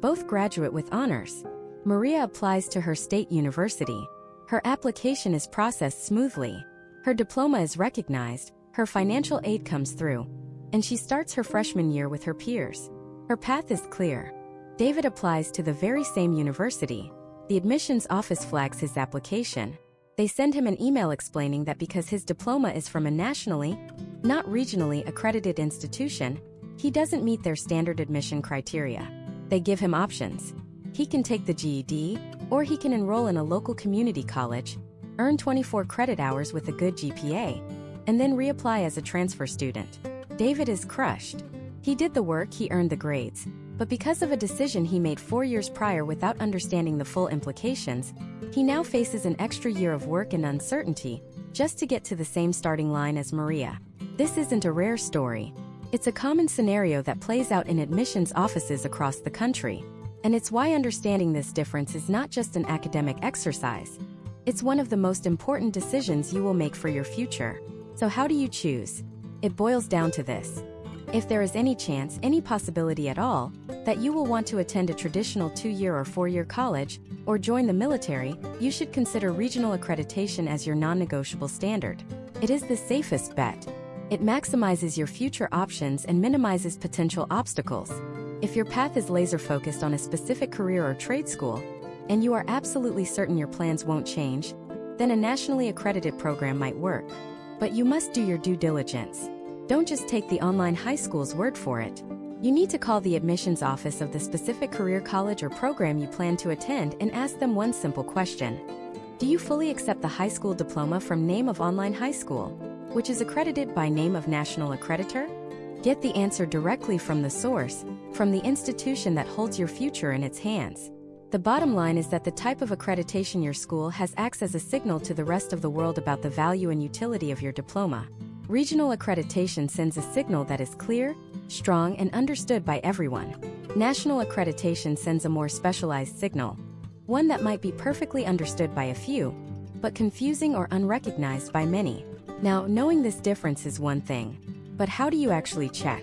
Both graduate with honors. Maria applies to her state university. Her application is processed smoothly. Her diploma is recognized, her financial aid comes through, and she starts her freshman year with her peers. Her path is clear. David applies to the very same university. The admissions office flags his application. They send him an email explaining that because his diploma is from a nationally, not regionally accredited institution, he doesn't meet their standard admission criteria. They give him options. He can take the GED, or he can enroll in a local community college, earn 24 credit hours with a good GPA, and then reapply as a transfer student. David is crushed. He did the work, he earned the grades, but because of a decision he made 4 years prior without understanding the full implications, he now faces an extra year of work and uncertainty just to get to the same starting line as Maria. This isn't a rare story. It's a common scenario that plays out in admissions offices across the country. And it's why understanding this difference is not just an academic exercise. It's one of the most important decisions you will make for your future. So how do you choose? It boils down to this. If there is any chance, any possibility at all, that you will want to attend a traditional 2-year or 4-year college, or join the military, you should consider regional accreditation as your non-negotiable standard. It is the safest bet. It maximizes your future options and minimizes potential obstacles. If your path is laser-focused on a specific career or trade school, and you are absolutely certain your plans won't change, then a nationally accredited program might work. But you must do your due diligence. Don't just take the online high school's word for it. You need to call the admissions office of the specific career college or program you plan to attend and ask them one simple question. Do you fully accept the high school diploma from name of online high school, which is accredited by name of national accreditor? Get the answer directly from the source, from the institution that holds your future in its hands. The bottom line is that the type of accreditation your school has acts as a signal to the rest of the world about the value and utility of your diploma. Regional accreditation sends a signal that is clear, strong, and understood by everyone. National accreditation sends a more specialized signal, one that might be perfectly understood by a few, but confusing or unrecognized by many. Now, knowing this difference is one thing, but how do you actually check?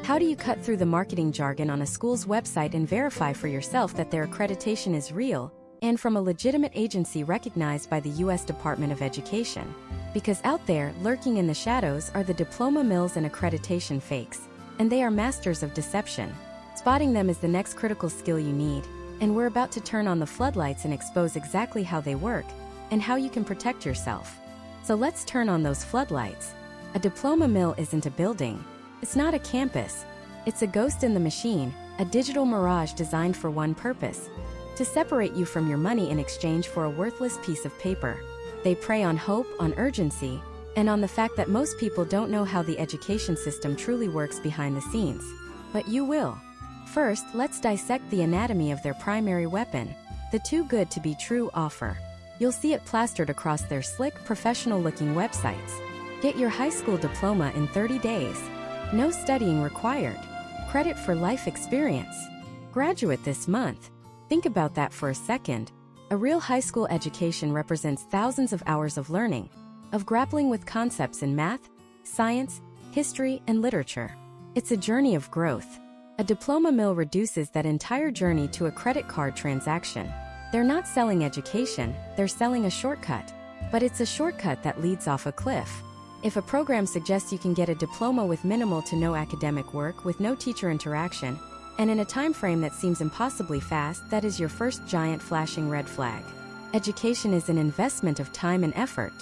How do you cut through the marketing jargon on a school's website and verify for yourself that their accreditation is real and from a legitimate agency recognized by the U.S. Department of Education? Because out there, lurking in the shadows, are the diploma mills and accreditation fakes, and they are masters of deception. Spotting them is the next critical skill you need, and we're about to turn on the floodlights and expose exactly how they work and how you can protect yourself. So let's turn on those floodlights. A diploma mill isn't a building. It's not a campus. It's a ghost in the machine, a digital mirage designed for one purpose: to separate you from your money in exchange for a worthless piece of paper. They prey on hope, on urgency, and on the fact that most people don't know how the education system truly works behind the scenes. But you will. First, let's dissect the anatomy of their primary weapon, the too good to be true offer. You'll see it plastered across their slick, professional-looking websites. Get your high school diploma in 30 days. No studying required. Credit for life experience. Graduate this month. Think about that for a second. A real high school education represents thousands of hours of learning, of grappling with concepts in math, science, history, and literature. It's a journey of growth. A diploma mill reduces that entire journey to a credit card transaction. They're not selling education, they're selling a shortcut. But it's a shortcut that leads off a cliff. If a program suggests you can get a diploma with minimal to no academic work, with no teacher interaction, and in a time frame that seems impossibly fast, that is your first giant flashing red flag. Education is an investment of time and effort.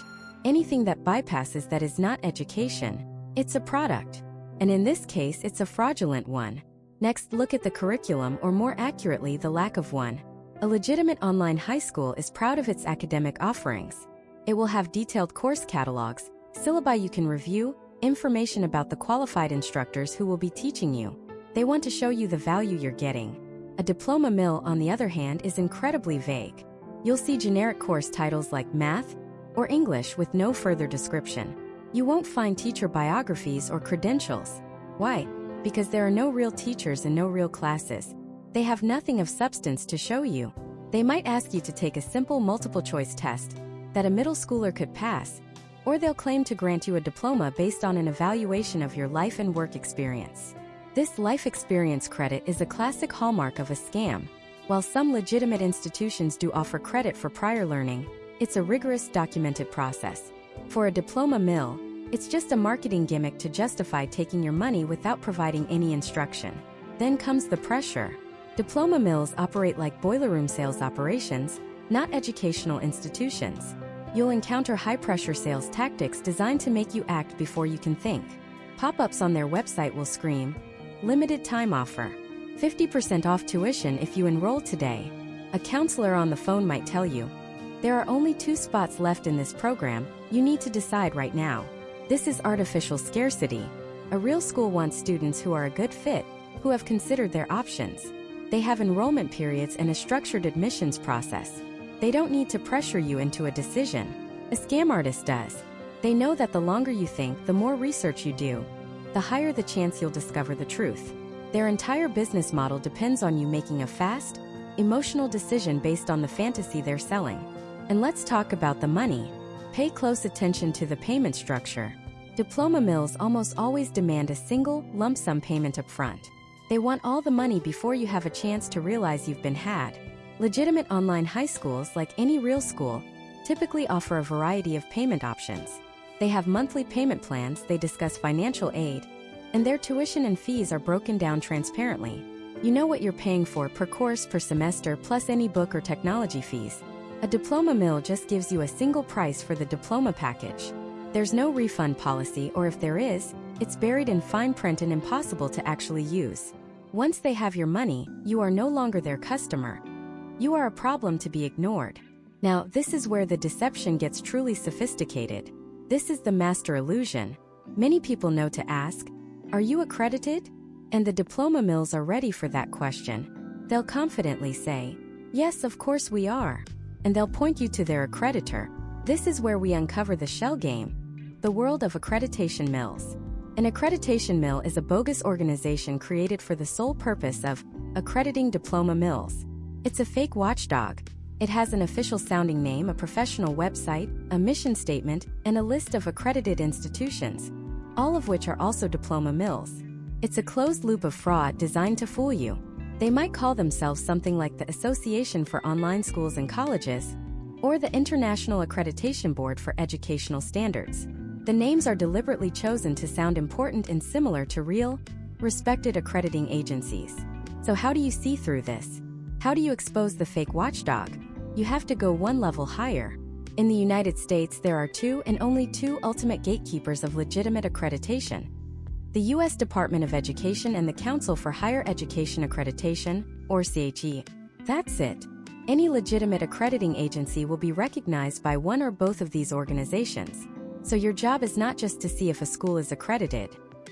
Anything that bypasses that is not education. It's a product. And in this case, it's a fraudulent one. Next, look at the curriculum, or more accurately, the lack of one. A legitimate online high school is proud of its academic offerings. It will have detailed course catalogs, syllabi you can review, information about the qualified instructors who will be teaching you. They want to show you the value you're getting. A diploma mill, on the other hand, is incredibly vague. You'll see generic course titles like math or English with no further description. You won't find teacher biographies or credentials. Why? Because there are no real teachers and no real classes. They have nothing of substance to show you. They might ask you to take a simple multiple-choice test that a middle schooler could pass, or they'll claim to grant you a diploma based on an evaluation of your life and work experience. This life experience credit is a classic hallmark of a scam. While some legitimate institutions do offer credit for prior learning, It's a rigorous, documented process. For a diploma mill, it's just a marketing gimmick to justify taking your money without providing any instruction. Then comes the pressure. Diploma mills operate like boiler room sales operations, not educational institutions. You'll encounter high-pressure sales tactics designed to make you act before you can think. Pop-ups on their website will scream, "Limited time offer. 50% off tuition if you enroll today." A counselor on the phone might tell you, "There are only 2 spots left in this program, you need to decide right now." This is artificial scarcity. A real school wants students who are a good fit, who have considered their options. They have enrollment periods and a structured admissions process. They don't need to pressure you into a decision. A scam artist does. They know that the longer you think, the more research you do, the higher the chance you'll discover the truth. Their entire business model depends on you making a fast, emotional decision based on the fantasy they're selling. And let's talk about the money. Pay close attention to the payment structure. Diploma mills almost always demand a single, lump sum payment up front. They want all the money before you have a chance to realize you've been had. Legitimate online high schools, like any real school, typically offer a variety of payment options. They have monthly payment plans, they discuss financial aid, and their tuition and fees are broken down transparently. You know what you're paying for per course per semester plus any book or technology fees. A diploma mill just gives you a single price for the diploma package. There's no refund policy, or if there is, it's buried in fine print and impossible to actually use. Once they have your money, you are no longer their customer. You are a problem to be ignored. Now, this is where the deception gets truly sophisticated. This is the master illusion. Many people know to ask, "Are you accredited?" And the diploma mills are ready for that question. They'll confidently say, "Yes, of course we are." And they'll point you to their accreditor. This is where we uncover the shell game. The world of accreditation mills. An accreditation mill is a bogus organization created for the sole purpose of accrediting diploma mills. It's a fake watchdog. It has an official-sounding name, a professional website, a mission statement, and a list of accredited institutions, all of which are also diploma mills. It's a closed loop of fraud designed to fool you. They might call themselves something like the Association for Online Schools and Colleges, or the International Accreditation Board for Educational Standards. The names are deliberately chosen to sound important and similar to real, respected accrediting agencies. So how do you see through this? How do you expose the fake watchdog? You have to go one level higher. In the United States, there are 2 and only 2 ultimate gatekeepers of legitimate accreditation: the U.S. Department of Education and the Council for Higher Education Accreditation, or CHE. That's it. Any legitimate accrediting agency will be recognized by one or both of these organizations. So your job is not just to see if a school is accredited.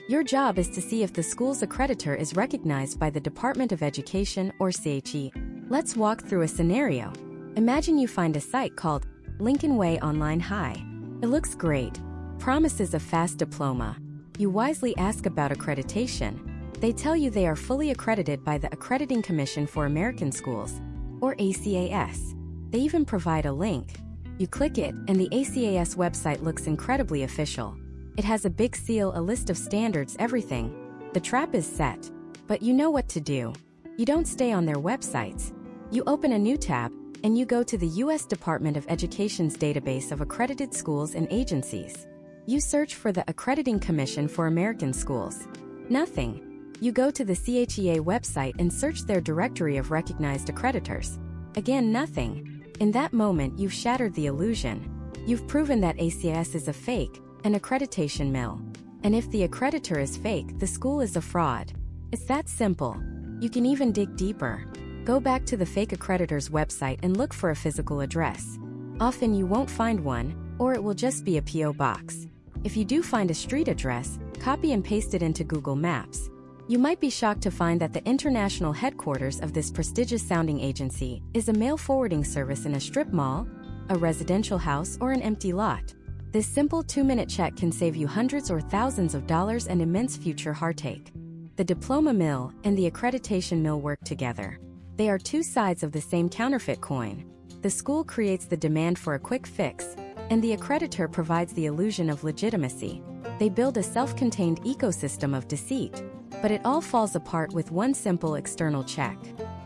Your job is to see if the school's accreditor is recognized by the Department of Education, or CHE. Let's walk through a scenario. Imagine you find a site called Lincoln Way Online High. It looks great, promises a fast diploma. You wisely ask about accreditation. They tell you they are fully accredited by the Accrediting Commission for American Schools, or ACAS. They even provide a link. You click it, and the ACAS website looks incredibly official. It has a big seal, a list of standards, everything. The trap is set. But you know what to do. You don't stay on their websites. You open a new tab, and you go to the U.S. Department of Education's database of accredited schools and agencies. You search for the Accrediting Commission for American Schools. Nothing. You go to the CHEA website and search their directory of recognized accreditors. Again, nothing. In that moment, you've shattered the illusion. You've proven that ACAS is a fake, an accreditation mill. And if the accreditor is fake, the school is a fraud. It's that simple. You can even dig deeper. Go back to the fake accreditor's website and look for a physical address. Often you won't find one, or it will just be a P.O. box. If you do find a street address, copy and paste it into Google Maps. You might be shocked to find that the international headquarters of this prestigious-sounding agency is a mail forwarding service in a strip mall, a residential house, or an empty lot. This simple 2-minute check can save you hundreds or thousands of dollars and immense future heartache. The diploma mill and the accreditation mill work together. They are 2 sides of the same counterfeit coin. The school creates the demand for a quick fix, and the accreditor provides the illusion of legitimacy. They build a self-contained ecosystem of deceit. But it all falls apart with one simple external check.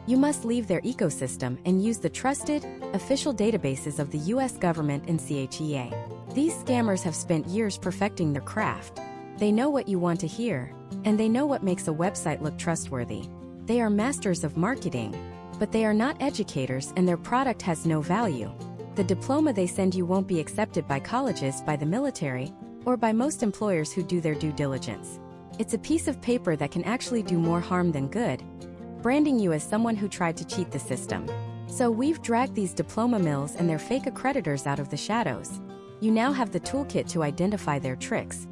You must leave their ecosystem and use the trusted, official databases of the US government and CHEA. These scammers have spent years perfecting their craft. They know what you want to hear, and they know what makes a website look trustworthy. They are masters of marketing, but they are not educators and their product has no value. The diploma they send you won't be accepted by colleges, by the military, or by most employers who do their due diligence. It's a piece of paper that can actually do more harm than good, branding you as someone who tried to cheat the system. So we've dragged these diploma mills and their fake accreditors out of the shadows. You now have the toolkit to identify their tricks.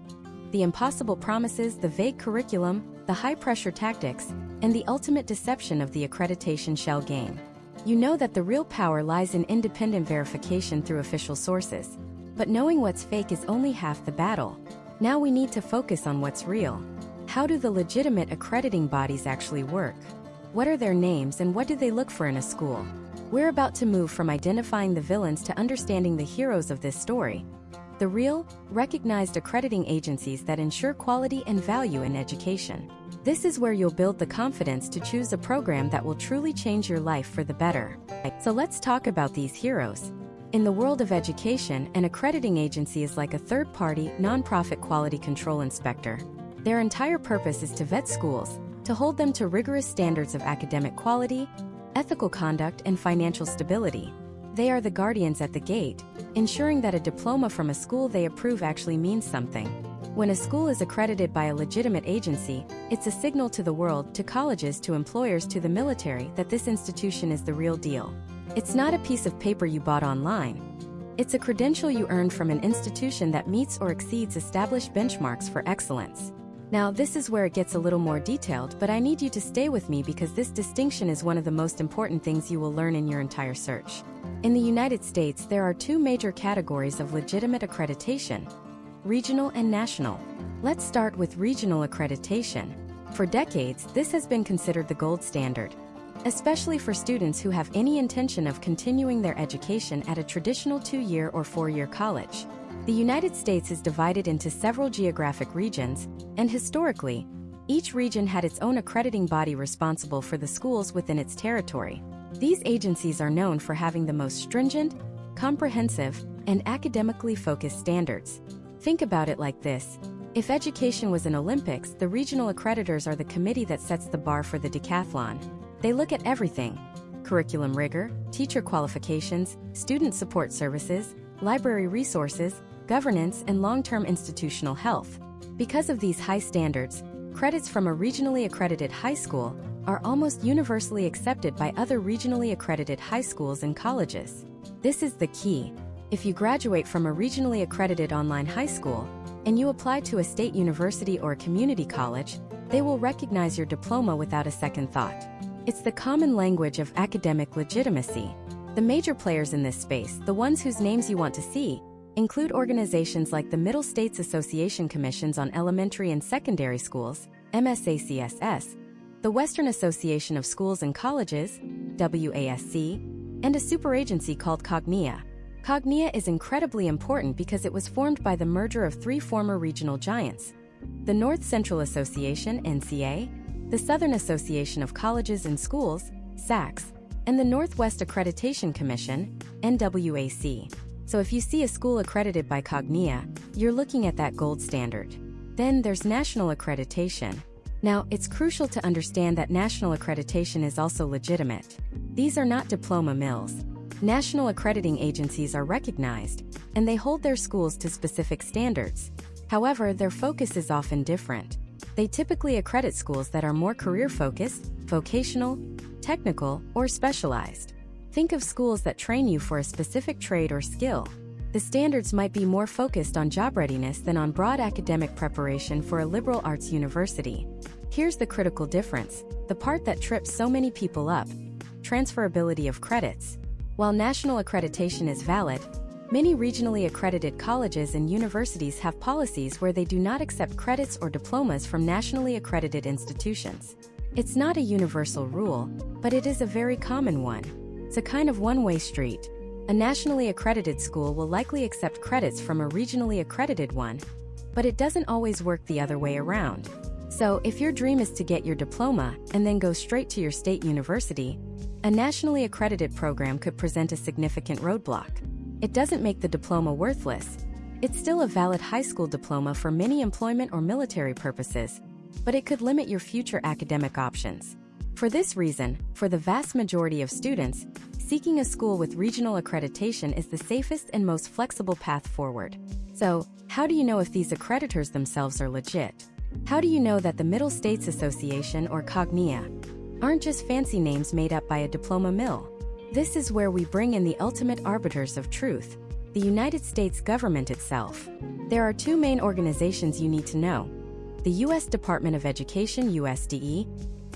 The impossible promises, the vague curriculum, the high-pressure tactics, and the ultimate deception of the accreditation shell game. You know that the real power lies in independent verification through official sources. But knowing what's fake is only half the battle. Now we need to focus on what's real. How do the legitimate accrediting bodies actually work? What are their names and what do they look for in a school? We're about to move from identifying the villains to understanding the heroes of this story. The real, recognized accrediting agencies that ensure quality and value in education. This is where you'll build the confidence to choose a program that will truly change your life for the better. So let's talk about these heroes. In the world of education, an accrediting agency is like a third-party, nonprofit quality control inspector. Their entire purpose is to vet schools, to hold them to rigorous standards of academic quality, ethical conduct, and financial stability. They are the guardians at the gate, ensuring that a diploma from a school they approve actually means something. When a school is accredited by a legitimate agency, it's a signal to the world, to colleges, to employers, to the military, that this institution is the real deal. It's not a piece of paper you bought online. It's a credential you earned from an institution that meets or exceeds established benchmarks for excellence. Now, this is where it gets a little more detailed, but I need you to stay with me because this distinction is one of the most important things you will learn in your entire search. In the United States, there are two major categories of legitimate accreditation: regional and national. Let's start with regional accreditation. For decades, this has been considered the gold standard, especially for students who have any intention of continuing their education at a traditional 2-year or 4-year college. The United States is divided into several geographic regions, and historically, each region had its own accrediting body responsible for the schools within its territory. These agencies are known for having the most stringent, comprehensive, and academically focused standards. Think about it like this. If education was an Olympics, the regional accreditors are the committee that sets the bar for the decathlon. They look at everything: curriculum rigor, teacher qualifications, student support services, library resources, governance, and long-term institutional health. Because of these high standards, credits from a regionally accredited high school are almost universally accepted by other regionally accredited high schools and colleges. This is the key. If you graduate from a regionally accredited online high school, and you apply to a state university or a community college, they will recognize your diploma without a second thought. It's the common language of academic legitimacy. The major players in this space, the ones whose names you want to see, include organizations like the Middle States Association Commissions on Elementary and Secondary Schools, MSACSS, the Western Association of Schools and Colleges, WASC, and a superagency called Cognia. Cognia is incredibly important because it was formed by the merger of 3 former regional giants: the North Central Association, NCA, the Southern Association of Colleges and Schools, SACS, and the Northwest Accreditation Commission, NWAC. So if you see a school accredited by Cognia, you're looking at that gold standard. Then there's national accreditation. Now, it's crucial to understand that national accreditation is also legitimate. These are not diploma mills. National accrediting agencies are recognized, and they hold their schools to specific standards. However, their focus is often different. They typically accredit schools that are more career-focused, vocational, technical, or specialized. Think of schools that train you for a specific trade or skill. The standards might be more focused on job readiness than on broad academic preparation for a liberal arts university. Here's the critical difference, the part that trips so many people up: transferability of credits. While national accreditation is valid, many regionally accredited colleges and universities have policies where they do not accept credits or diplomas from nationally accredited institutions. It's not a universal rule, but it is a very common one. It's a kind of one-way street. A nationally accredited school will likely accept credits from a regionally accredited one, but it doesn't always work the other way around. So, if your dream is to get your diploma and then go straight to your state university, A nationally accredited program could present a significant roadblock. It doesn't make the diploma worthless. It's still a valid high school diploma for many employment or military purposes, but it could limit your future academic options. For this reason, for the vast majority of students, seeking a school with regional accreditation is the safest and most flexible path forward. So, how do you know if these accreditors themselves are legit? How do you know that the Middle States Association or COGNIA aren't just fancy names made up by a diploma mill? This is where we bring in the ultimate arbiters of truth, the United States government itself. There are two main organizations you need to know: the U.S. Department of Education (USDE)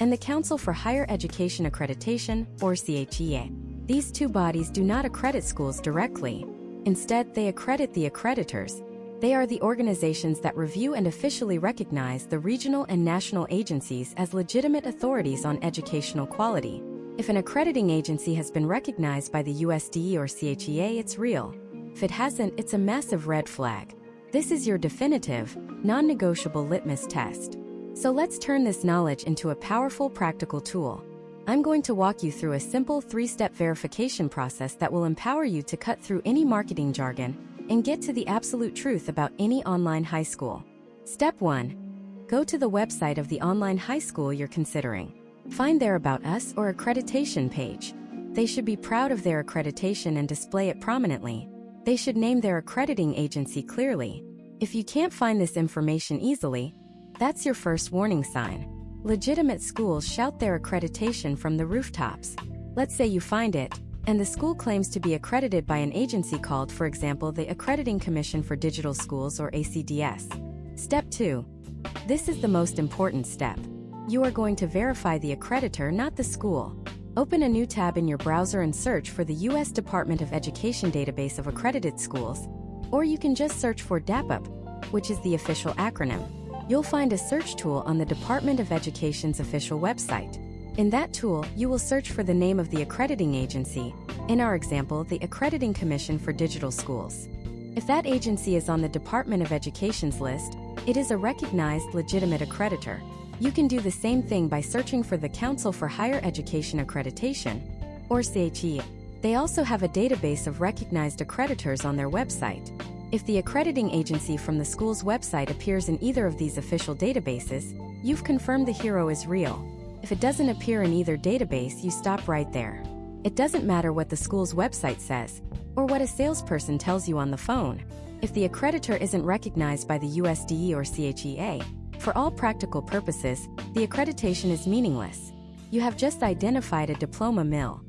and the Council for Higher Education Accreditation, or CHEA. These two bodies do not accredit schools directly. Instead, they accredit the accreditors. They are the organizations that review and officially recognize the regional and national agencies as legitimate authorities on educational quality. If an accrediting agency has been recognized by the USDE or CHEA, it's real. If it hasn't, it's a massive red flag. This is your definitive, non-negotiable litmus test. So let's turn this knowledge into a powerful practical tool. I'm going to walk you through a simple 3-step verification process that will empower you to cut through any marketing jargon and get to the absolute truth about any online high school. Step 1. Go to the website of the online high school you're considering. Find their About Us or accreditation page. They should be proud of their accreditation and display it prominently. They should name their accrediting agency clearly. If you can't find this information easily, that's your first warning sign. Legitimate schools shout their accreditation from the rooftops. Let's say you find it, and the school claims to be accredited by an agency called, for example, the Accrediting Commission for Digital Schools or ACDS. Step 2. This is the most important step. You are going to verify the accreditor, not the school. Open a new tab in your browser and search for the U.S. Department of Education database of accredited schools, or you can just search for DAPUP, which is the official acronym. You'll find a search tool on the Department of Education's official website. In that tool, you will search for the name of the accrediting agency, in our example, the Accrediting Commission for Digital Schools. If that agency is on the Department of Education's list, it is a recognized, legitimate accreditor. You can do the same thing by searching for the Council for Higher Education Accreditation, or CHE. They also have a database of recognized accreditors on their website. If the accrediting agency from the school's website appears in either of these official databases, you've confirmed the hero is real. If it doesn't appear in either database, you stop right there. It doesn't matter what the school's website says, or what a salesperson tells you on the phone. If the accreditor isn't recognized by the USDE or CHEA, for all practical purposes, the accreditation is meaningless. You have just identified a diploma mill.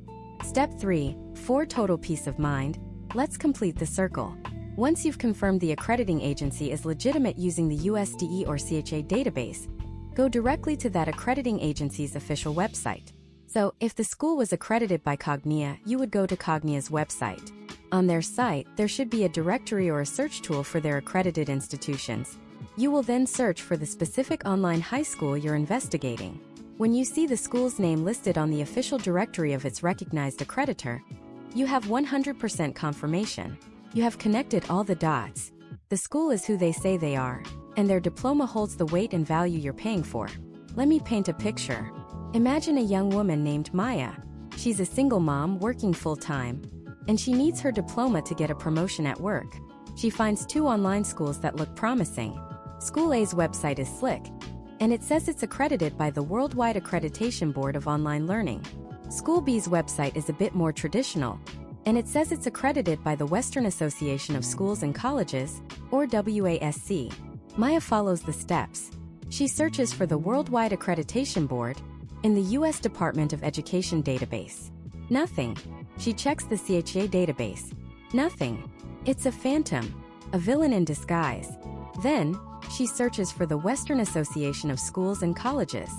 Step 3. For total peace of mind, let's complete the circle. Once you've confirmed the accrediting agency is legitimate using the USDE or CHA database, go directly to that accrediting agency's official website. So, if the school was accredited by COGNIA, you would go to COGNIA's website. On their site, there should be a directory or a search tool for their accredited institutions. You will then search for the specific online high school you're investigating. When you see the school's name listed on the official directory of its recognized accreditor, you have 100% confirmation. You have connected all the dots. The school is who they say they are, and their diploma holds the weight and value you're paying for. Let me paint a picture. Imagine a young woman named Maya. She's a single mom working full-time, and she needs her diploma to get a promotion at work. She finds 2 online schools that look promising. School A's website is slick, and it says it's accredited by the Worldwide Accreditation Board of Online Learning. School B's website is a bit more traditional, and it says it's accredited by the Western Association of Schools and Colleges, or WASC. Maya follows the steps. She searches for the Worldwide Accreditation Board in the U.S. Department of Education database. Nothing. She checks the CHA database. Nothing. It's a phantom, a villain in disguise. Then, she searches for the Western Association of Schools and Colleges.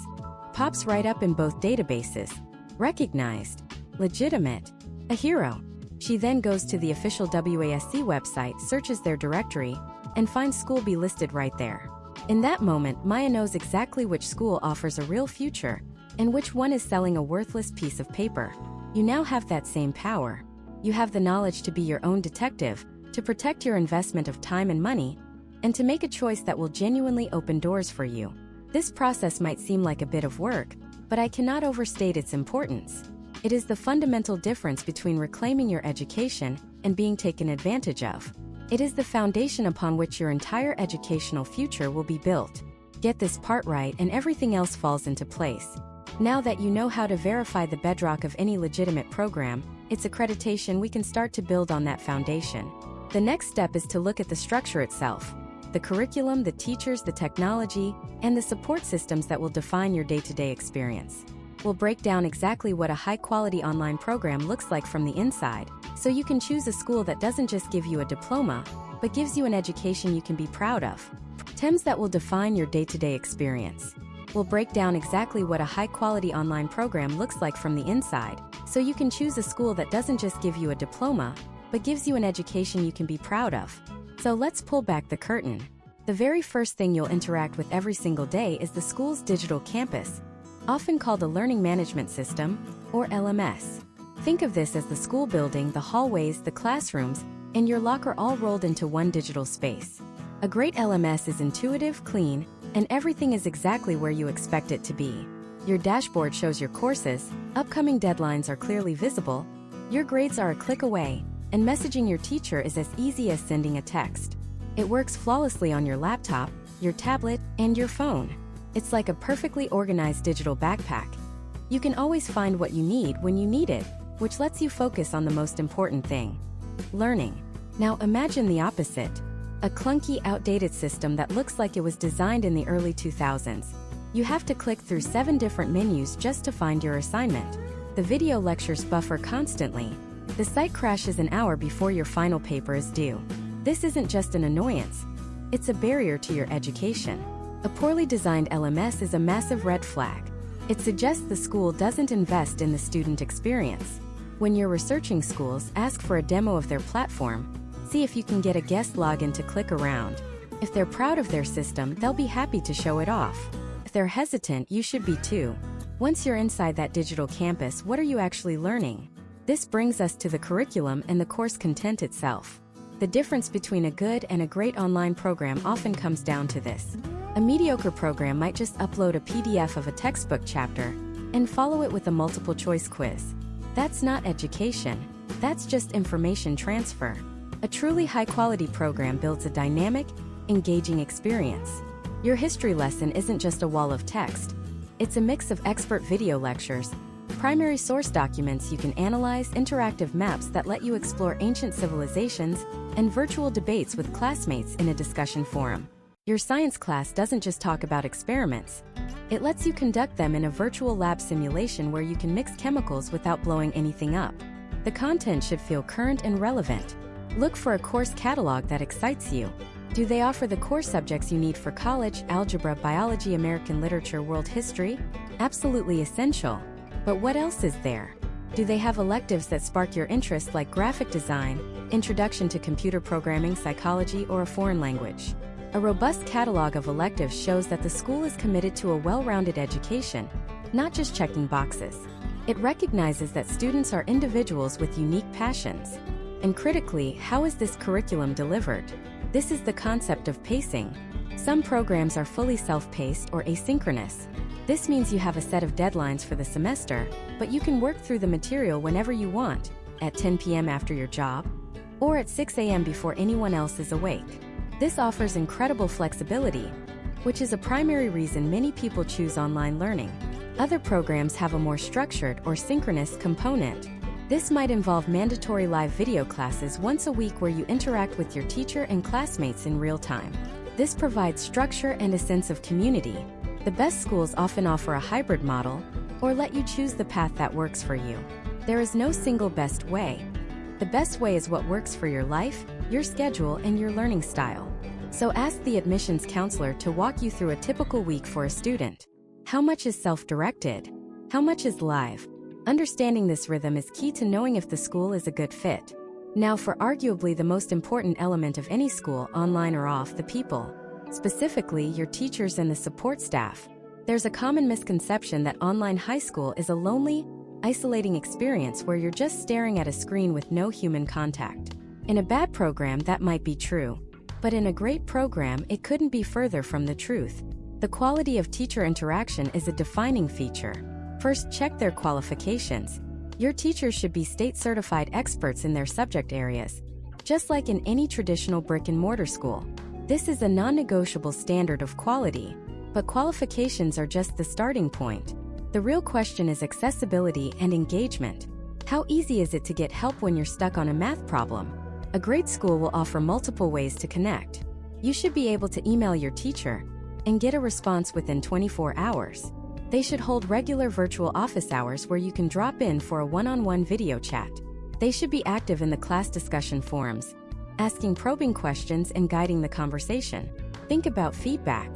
Pops right up in both databases. Recognized. Legitimate. A hero. She then goes to the official WASC website, searches their directory, and finds School B listed right there. In that moment, Maya knows exactly which school offers a real future, and which one is selling a worthless piece of paper. You now have that same power. You have the knowledge to be your own detective, to protect your investment of time and money, and to make a choice that will genuinely open doors for you. This process might seem like a bit of work, but I cannot overstate its importance. It is the fundamental difference between reclaiming your education and being taken advantage of. It is the foundation upon which your entire educational future will be built. Get this part right and everything else falls into place. Now that you know how to verify the bedrock of any legitimate program, its accreditation, we can start to build on that foundation. The next step is to look at the structure itself. The curriculum, the teachers, the technology, and the support systems that will define your day-to-day experience. We'll break down exactly what a high-quality online program looks like from the inside, so you can choose a school that doesn't just give you a diploma, but gives you an education you can be proud of. Items that will define your day-to-day experience. We'll break down exactly what a high-quality online program looks like from the inside, so you can choose a school that doesn't just give you a diploma, but gives you an education you can be proud of. So let's pull back the curtain. The very first thing you'll interact with every single day is the school's digital campus, often called a learning management system, or LMS. Think of this as the school building, the hallways, the classrooms, and your locker all rolled into one digital space. A great LMS is intuitive, clean, and everything is exactly where you expect it to be. Your dashboard shows your courses, upcoming deadlines are clearly visible, your grades are a click away, and messaging your teacher is as easy as sending a text. It works flawlessly on your laptop, your tablet, and your phone. It's like a perfectly organized digital backpack. You can always find what you need when you need it, which lets you focus on the most important thing: learning. Now imagine the opposite. A clunky, outdated system that looks like it was designed in the early 2000s. You have to click through 7 different menus just to find your assignment. The video lectures buffer constantly. The site crashes an hour before your final paper is due. This isn't just an annoyance. It's a barrier to your education. A poorly designed LMS is a massive red flag. It suggests the school doesn't invest in the student experience. When you're researching schools, ask for a demo of their platform. See if you can get a guest login to click around. If they're proud of their system, they'll be happy to show it off. If they're hesitant, you should be too. Once you're inside that digital campus, what are you actually learning? This brings us to the curriculum and the course content itself. The difference between a good and a great online program often comes down to this. A mediocre program might just upload a PDF of a textbook chapter and follow it with a multiple choice quiz. That's not education. That's just information transfer. A truly high-quality program builds a dynamic, engaging experience. Your history lesson isn't just a wall of text. It's a mix of expert video lectures, primary source documents you can analyze, interactive maps that let you explore ancient civilizations, and virtual debates with classmates in a discussion forum. Your science class doesn't just talk about experiments. It lets you conduct them in a virtual lab simulation where you can mix chemicals without blowing anything up. The content should feel current and relevant. Look for a course catalog that excites you. Do they offer the core subjects you need for college: algebra, biology, American literature, world history? Absolutely essential. But what else is there? Do they have electives that spark your interest, like graphic design, introduction to computer programming, psychology, or a foreign language? A robust catalog of electives shows that the school is committed to a well-rounded education, not just checking boxes. It recognizes that students are individuals with unique passions. And critically, how is this curriculum delivered? This is the concept of pacing. Some programs are fully self-paced or asynchronous. This means you have a set of deadlines for the semester, but you can work through the material whenever you want, at 10 p.m. after your job, or at 6 a.m. before anyone else is awake. This offers incredible flexibility, which is a primary reason many people choose online learning. Other programs have a more structured or synchronous component. This might involve mandatory live video classes once a week where you interact with your teacher and classmates in real time. This provides structure and a sense of community. The best schools often offer a hybrid model, or let you choose the path that works for you. There is no single best way. The best way is what works for your life, your schedule, and your learning style. So ask the admissions counselor to walk you through a typical week for a student. How much is self-directed? How much is live? Understanding this rhythm is key to knowing if the school is a good fit. Now for arguably the most important element of any school, online or off, the people. Specifically, your teachers and the support staff. There's a common misconception that online high school is a lonely, isolating experience where you're just staring at a screen with no human contact. In a bad program, that might be true. But in a great program, it couldn't be further from the truth. The quality of teacher interaction is a defining feature. First, check their qualifications. Your teachers should be state-certified experts in their subject areas, just like in any traditional brick-and-mortar school. This is a non-negotiable standard of quality, but qualifications are just the starting point. The real question is accessibility and engagement. How easy is it to get help when you're stuck on a math problem? A great school will offer multiple ways to connect. You should be able to email your teacher and get a response within 24 hours. They should hold regular virtual office hours where you can drop in for a one-on-one video chat. They should be active in the class discussion forums, asking probing questions and guiding the conversation. Think about feedback.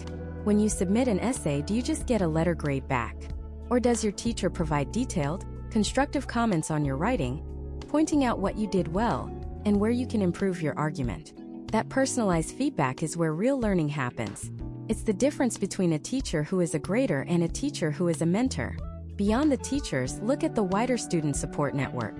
When you submit an essay, do you just get a letter grade back? Or does your teacher provide detailed, constructive comments on your writing, pointing out what you did well and where you can improve your argument? That personalized feedback is where real learning happens. It's the difference between a teacher who is a grader and a teacher who is a mentor. Beyond the teachers, look at the wider student support network.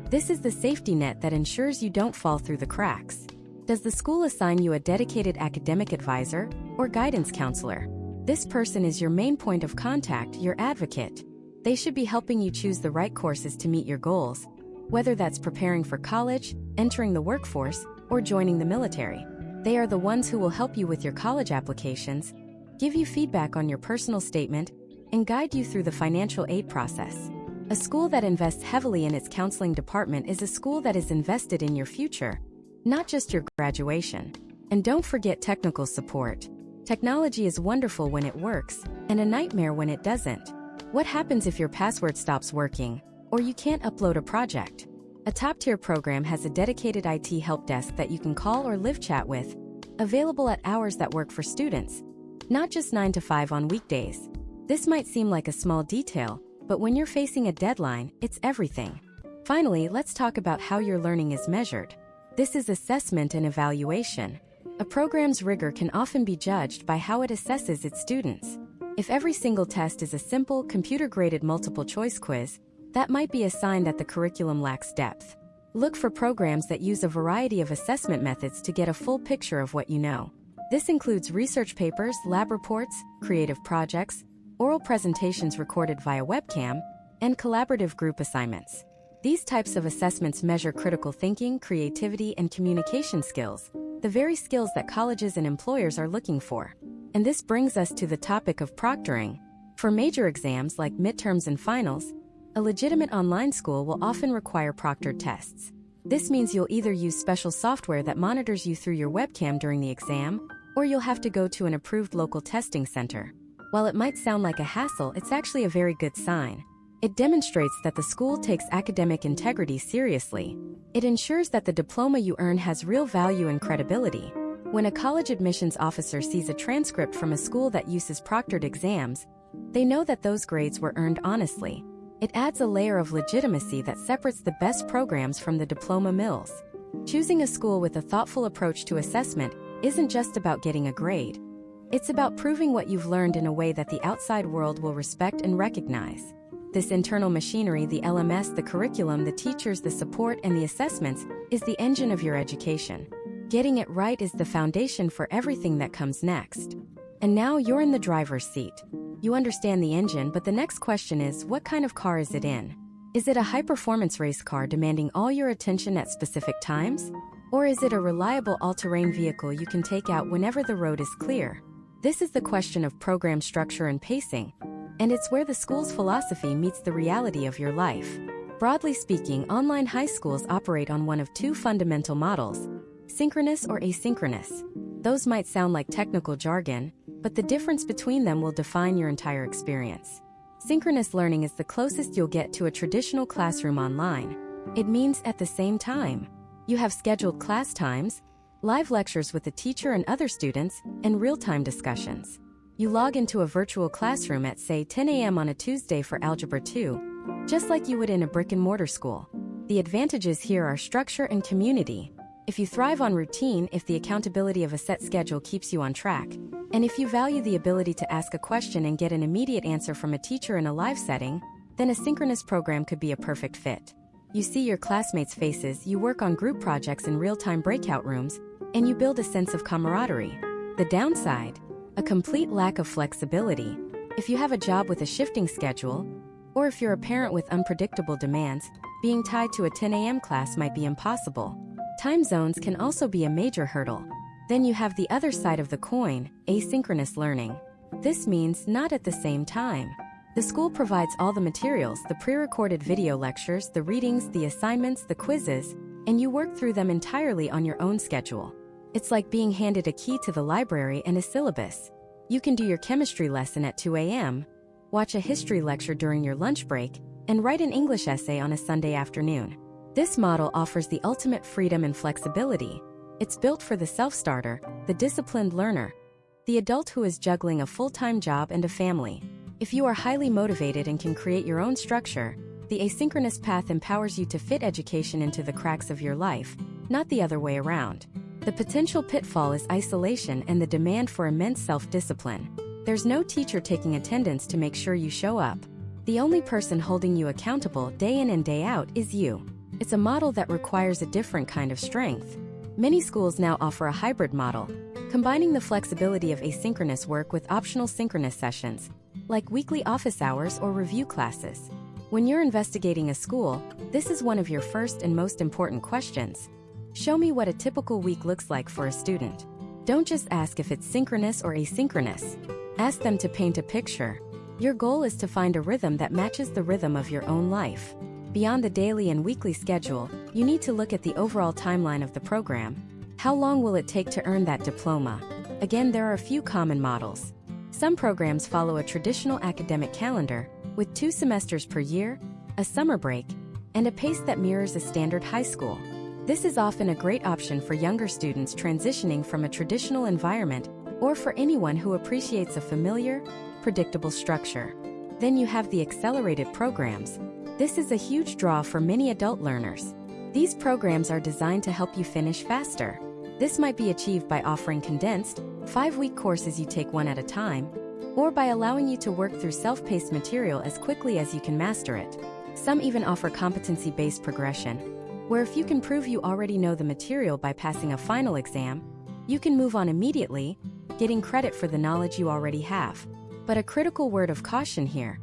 This is the safety net that ensures you don't fall through the cracks. Does the school assign you a dedicated academic advisor or guidance counselor? This person is your main point of contact, your advocate. They should be helping you choose the right courses to meet your goals, whether that's preparing for college, entering the workforce, or joining the military. They are the ones who will help you with your college applications, give you feedback on your personal statement, and guide you through the financial aid process. A school that invests heavily in its counseling department is a school that is invested in your future, not just your graduation. And don't forget technical support. Technology is wonderful when it works, and a nightmare when it doesn't. What happens if your password stops working, or you can't upload a project? A top-tier program has a dedicated IT help desk that you can call or live chat with, available at hours that work for students, not just 9 to 5 on weekdays. This might seem like a small detail, but when you're facing a deadline, it's everything. Finally, let's talk about how your learning is measured. This is assessment and evaluation. A program's rigor can often be judged by how it assesses its students. If every single test is a simple, computer-graded multiple-choice quiz, that might be a sign that the curriculum lacks depth. Look for programs that use a variety of assessment methods to get a full picture of what you know. This includes research papers, lab reports, creative projects, oral presentations recorded via webcam, and collaborative group assignments. These types of assessments measure critical thinking, creativity, and communication skills, the very skills that colleges and employers are looking for. And this brings us to the topic of proctoring. For major exams like midterms and finals, a legitimate online school will often require proctored tests. This means you'll either use special software that monitors you through your webcam during the exam, or you'll have to go to an approved local testing center. While it might sound like a hassle, it's actually a very good sign. It demonstrates that the school takes academic integrity seriously. It ensures that the diploma you earn has real value and credibility. When a college admissions officer sees a transcript from a school that uses proctored exams, they know that those grades were earned honestly. It adds a layer of legitimacy that separates the best programs from the diploma mills. Choosing a school with a thoughtful approach to assessment isn't just about getting a grade. It's about proving what you've learned in a way that the outside world will respect and recognize. This internal machinery, the LMS, the curriculum, the teachers, the support, and the assessments, is the engine of your education. Getting it right is the foundation for everything that comes next. And now you're in the driver's seat. You understand the engine, but the next question is, what kind of car is it in? Is it a high-performance race car demanding all your attention at specific times? Or is it a reliable all-terrain vehicle you can take out whenever the road is clear? This is the question of program structure and pacing, and it's where the school's philosophy meets the reality of your life. Broadly speaking, online high schools operate on one of two fundamental models: synchronous or asynchronous. Those might sound like technical jargon, but the difference between them will define your entire experience. Synchronous learning is the closest you'll get to a traditional classroom online. It means at the same time. You have scheduled class times, live lectures with the teacher and other students, and real-time discussions. You log into a virtual classroom at, say, 10 a.m. on a Tuesday for Algebra 2, just like you would in a brick-and-mortar school. The advantages here are structure and community. If you thrive on routine, if the accountability of a set schedule keeps you on track, and if you value the ability to ask a question and get an immediate answer from a teacher in a live setting, then a synchronous program could be a perfect fit. You see your classmates' faces, you work on group projects in real-time breakout rooms, and you build a sense of camaraderie. The downside? A complete lack of flexibility. If you have a job with a shifting schedule, Or if you're a parent with unpredictable demands, being tied to a 10 a.m. class might be impossible. Time zones can also be a major hurdle. Then you have the other side of the coin, asynchronous learning. This means not at the same time. The school provides all the materials, the pre-recorded video lectures, the readings, the assignments, the quizzes, and you work through them entirely on your own schedule. It's like being handed a key to the library and a syllabus. You can do your chemistry lesson at 2 a.m., watch a history lecture during your lunch break, and write an English essay on a Sunday afternoon. This model offers the ultimate freedom and flexibility. It's built for the self-starter, the disciplined learner, the adult who is juggling a full-time job and a family. If you are highly motivated and can create your own structure, the asynchronous path empowers you to fit education into the cracks of your life, not the other way around. The potential pitfall is isolation and the demand for immense self-discipline. There's no teacher taking attendance to make sure you show up. The only person holding you accountable day in and day out is you. It's a model that requires a different kind of strength. Many schools now offer a hybrid model, combining the flexibility of asynchronous work with optional synchronous sessions, like weekly office hours or review classes. When you're investigating a school, this is one of your first and most important questions. Show me what a typical week looks like for a student. Don't just ask if it's synchronous or asynchronous. Ask them to paint a picture. Your goal is to find a rhythm that matches the rhythm of your own life. Beyond the daily and weekly schedule, you need to look at the overall timeline of the program. How long will it take to earn that diploma? Again, there are a few common models. Some programs follow a traditional academic calendar, with 2 semesters per year, a summer break, and a pace that mirrors a standard high school. This is often a great option for younger students transitioning from a traditional environment or for anyone who appreciates a familiar, predictable structure. Then you have the accelerated programs. This is a huge draw for many adult learners. These programs are designed to help you finish faster. This might be achieved by offering condensed, 5-week courses you take one at a time, or by allowing you to work through self-paced material as quickly as you can master it. Some even offer competency-based progression, where if you can prove you already know the material by passing a final exam, you can move on immediately, getting credit for the knowledge you already have. But a critical word of caution here: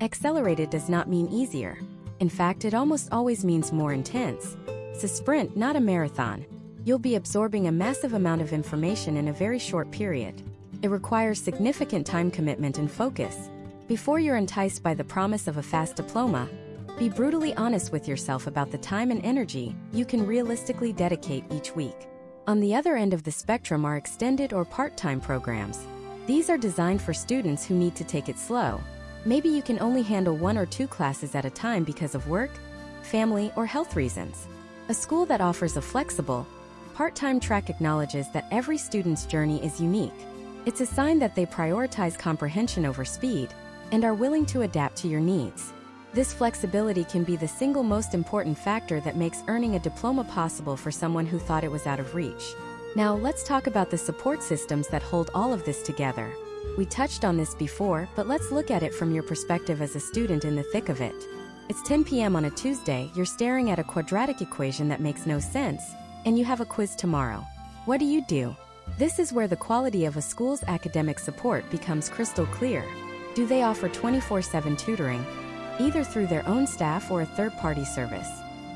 accelerated does not mean easier. In fact, it almost always means more intense. It's a sprint, not a marathon. You'll be absorbing a massive amount of information in a very short period. It requires significant time commitment and focus. Before you're enticed by the promise of a fast diploma, be brutally honest with yourself about the time and energy you can realistically dedicate each week. On the other end of the spectrum are extended or part-time programs. These are designed for students who need to take it slow. Maybe you can only handle 1 or 2 classes at a time because of work, family, or health reasons. A school that offers a flexible, part-time track acknowledges that every student's journey is unique. It's a sign that they prioritize comprehension over speed and are willing to adapt to your needs. This flexibility can be the single most important factor that makes earning a diploma possible for someone who thought it was out of reach. Now, let's talk about the support systems that hold all of this together. We touched on this before, but let's look at it from your perspective as a student in the thick of it. It's 10 p.m. on a Tuesday, you're staring at a quadratic equation that makes no sense, and you have a quiz tomorrow. What do? This is where the quality of a school's academic support becomes crystal clear. Do they offer 24/7 tutoring, either through their own staff or a third-party service?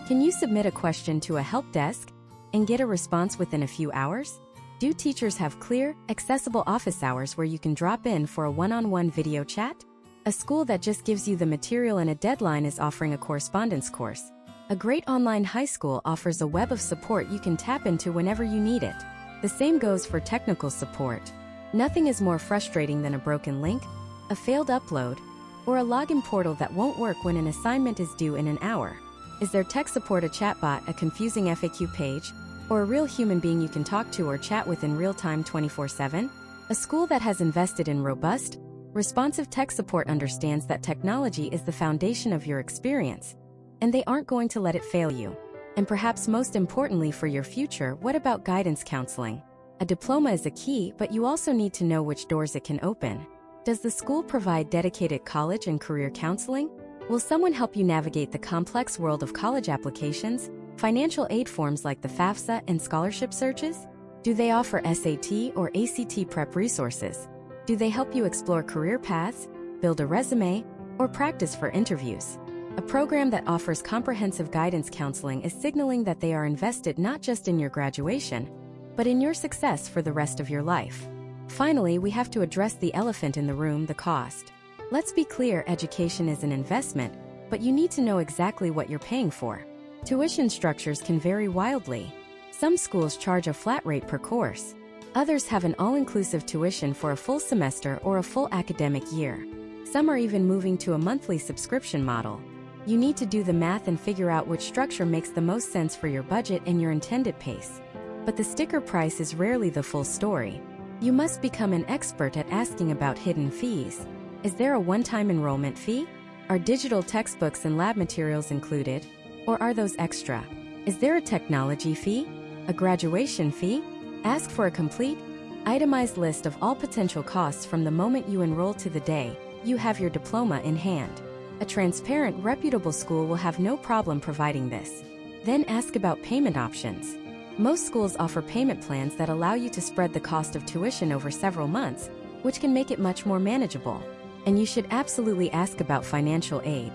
Can you submit a question to a help desk and get a response within a few hours? Do teachers have clear, accessible office hours where you can drop in for a one-on-one video chat? A school that just gives you the material and a deadline is offering a correspondence course. A great online high school offers a web of support you can tap into whenever you need it. The same goes for technical support. Nothing is more frustrating than a broken link, a failed upload, or a login portal that won't work when an assignment is due in an hour. Is their tech support a chatbot, a confusing FAQ page, or a real human being you can talk to or chat with in real time 24/7? A school that has invested in robust, responsive tech support understands that technology is the foundation of your experience, and they aren't going to let it fail you. And perhaps most importantly for your future, what about guidance counseling? A diploma is a key, but you also need to know which doors it can open. Does the school provide dedicated college and career counseling? Will someone help you navigate the complex world of college applications, financial aid forms like the FAFSA, and scholarship searches? Do they offer SAT or ACT prep resources? Do they help you explore career paths, build a resume, or practice for interviews. A program that offers comprehensive guidance counseling is signaling that they are invested not just in your graduation, but in your success for the rest of your life. Finally, we have to address the elephant in the room, the cost. Let's be clear, education is an investment, but you need to know exactly what you're paying for. Tuition structures can vary wildly. Some schools charge a flat rate per course. Others have an all-inclusive tuition for a full semester or a full academic year. Some are even moving to a monthly subscription model. You need to do the math and figure out which structure makes the most sense for your budget and your intended pace. But the sticker price is rarely the full story. You must become an expert at asking about hidden fees. Is there a one-time enrollment fee? Are digital textbooks and lab materials included? Or are those extra? Is there a technology fee? A graduation fee? Ask for a complete, itemized list of all potential costs from the moment you enroll to the day you have your diploma in hand. A transparent, reputable school will have no problem providing this. Then ask about payment options. Most schools offer payment plans that allow you to spread the cost of tuition over several months, which can make it much more manageable. And you should absolutely ask about financial aid.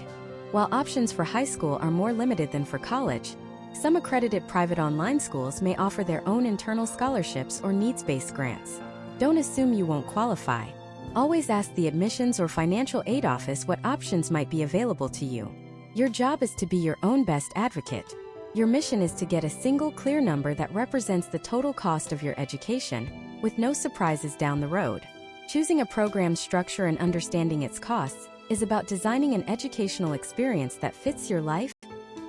While options for high school are more limited than for college, some accredited private online schools may offer their own internal scholarships or needs-based grants. Don't assume you won't qualify. Always ask the admissions or financial aid office what options might be available to you. Your job is to be your own best advocate. Your mission is to get a single clear number that represents the total cost of your education, with no surprises down the road. Choosing a program's structure and understanding its costs is about designing an educational experience that fits your life,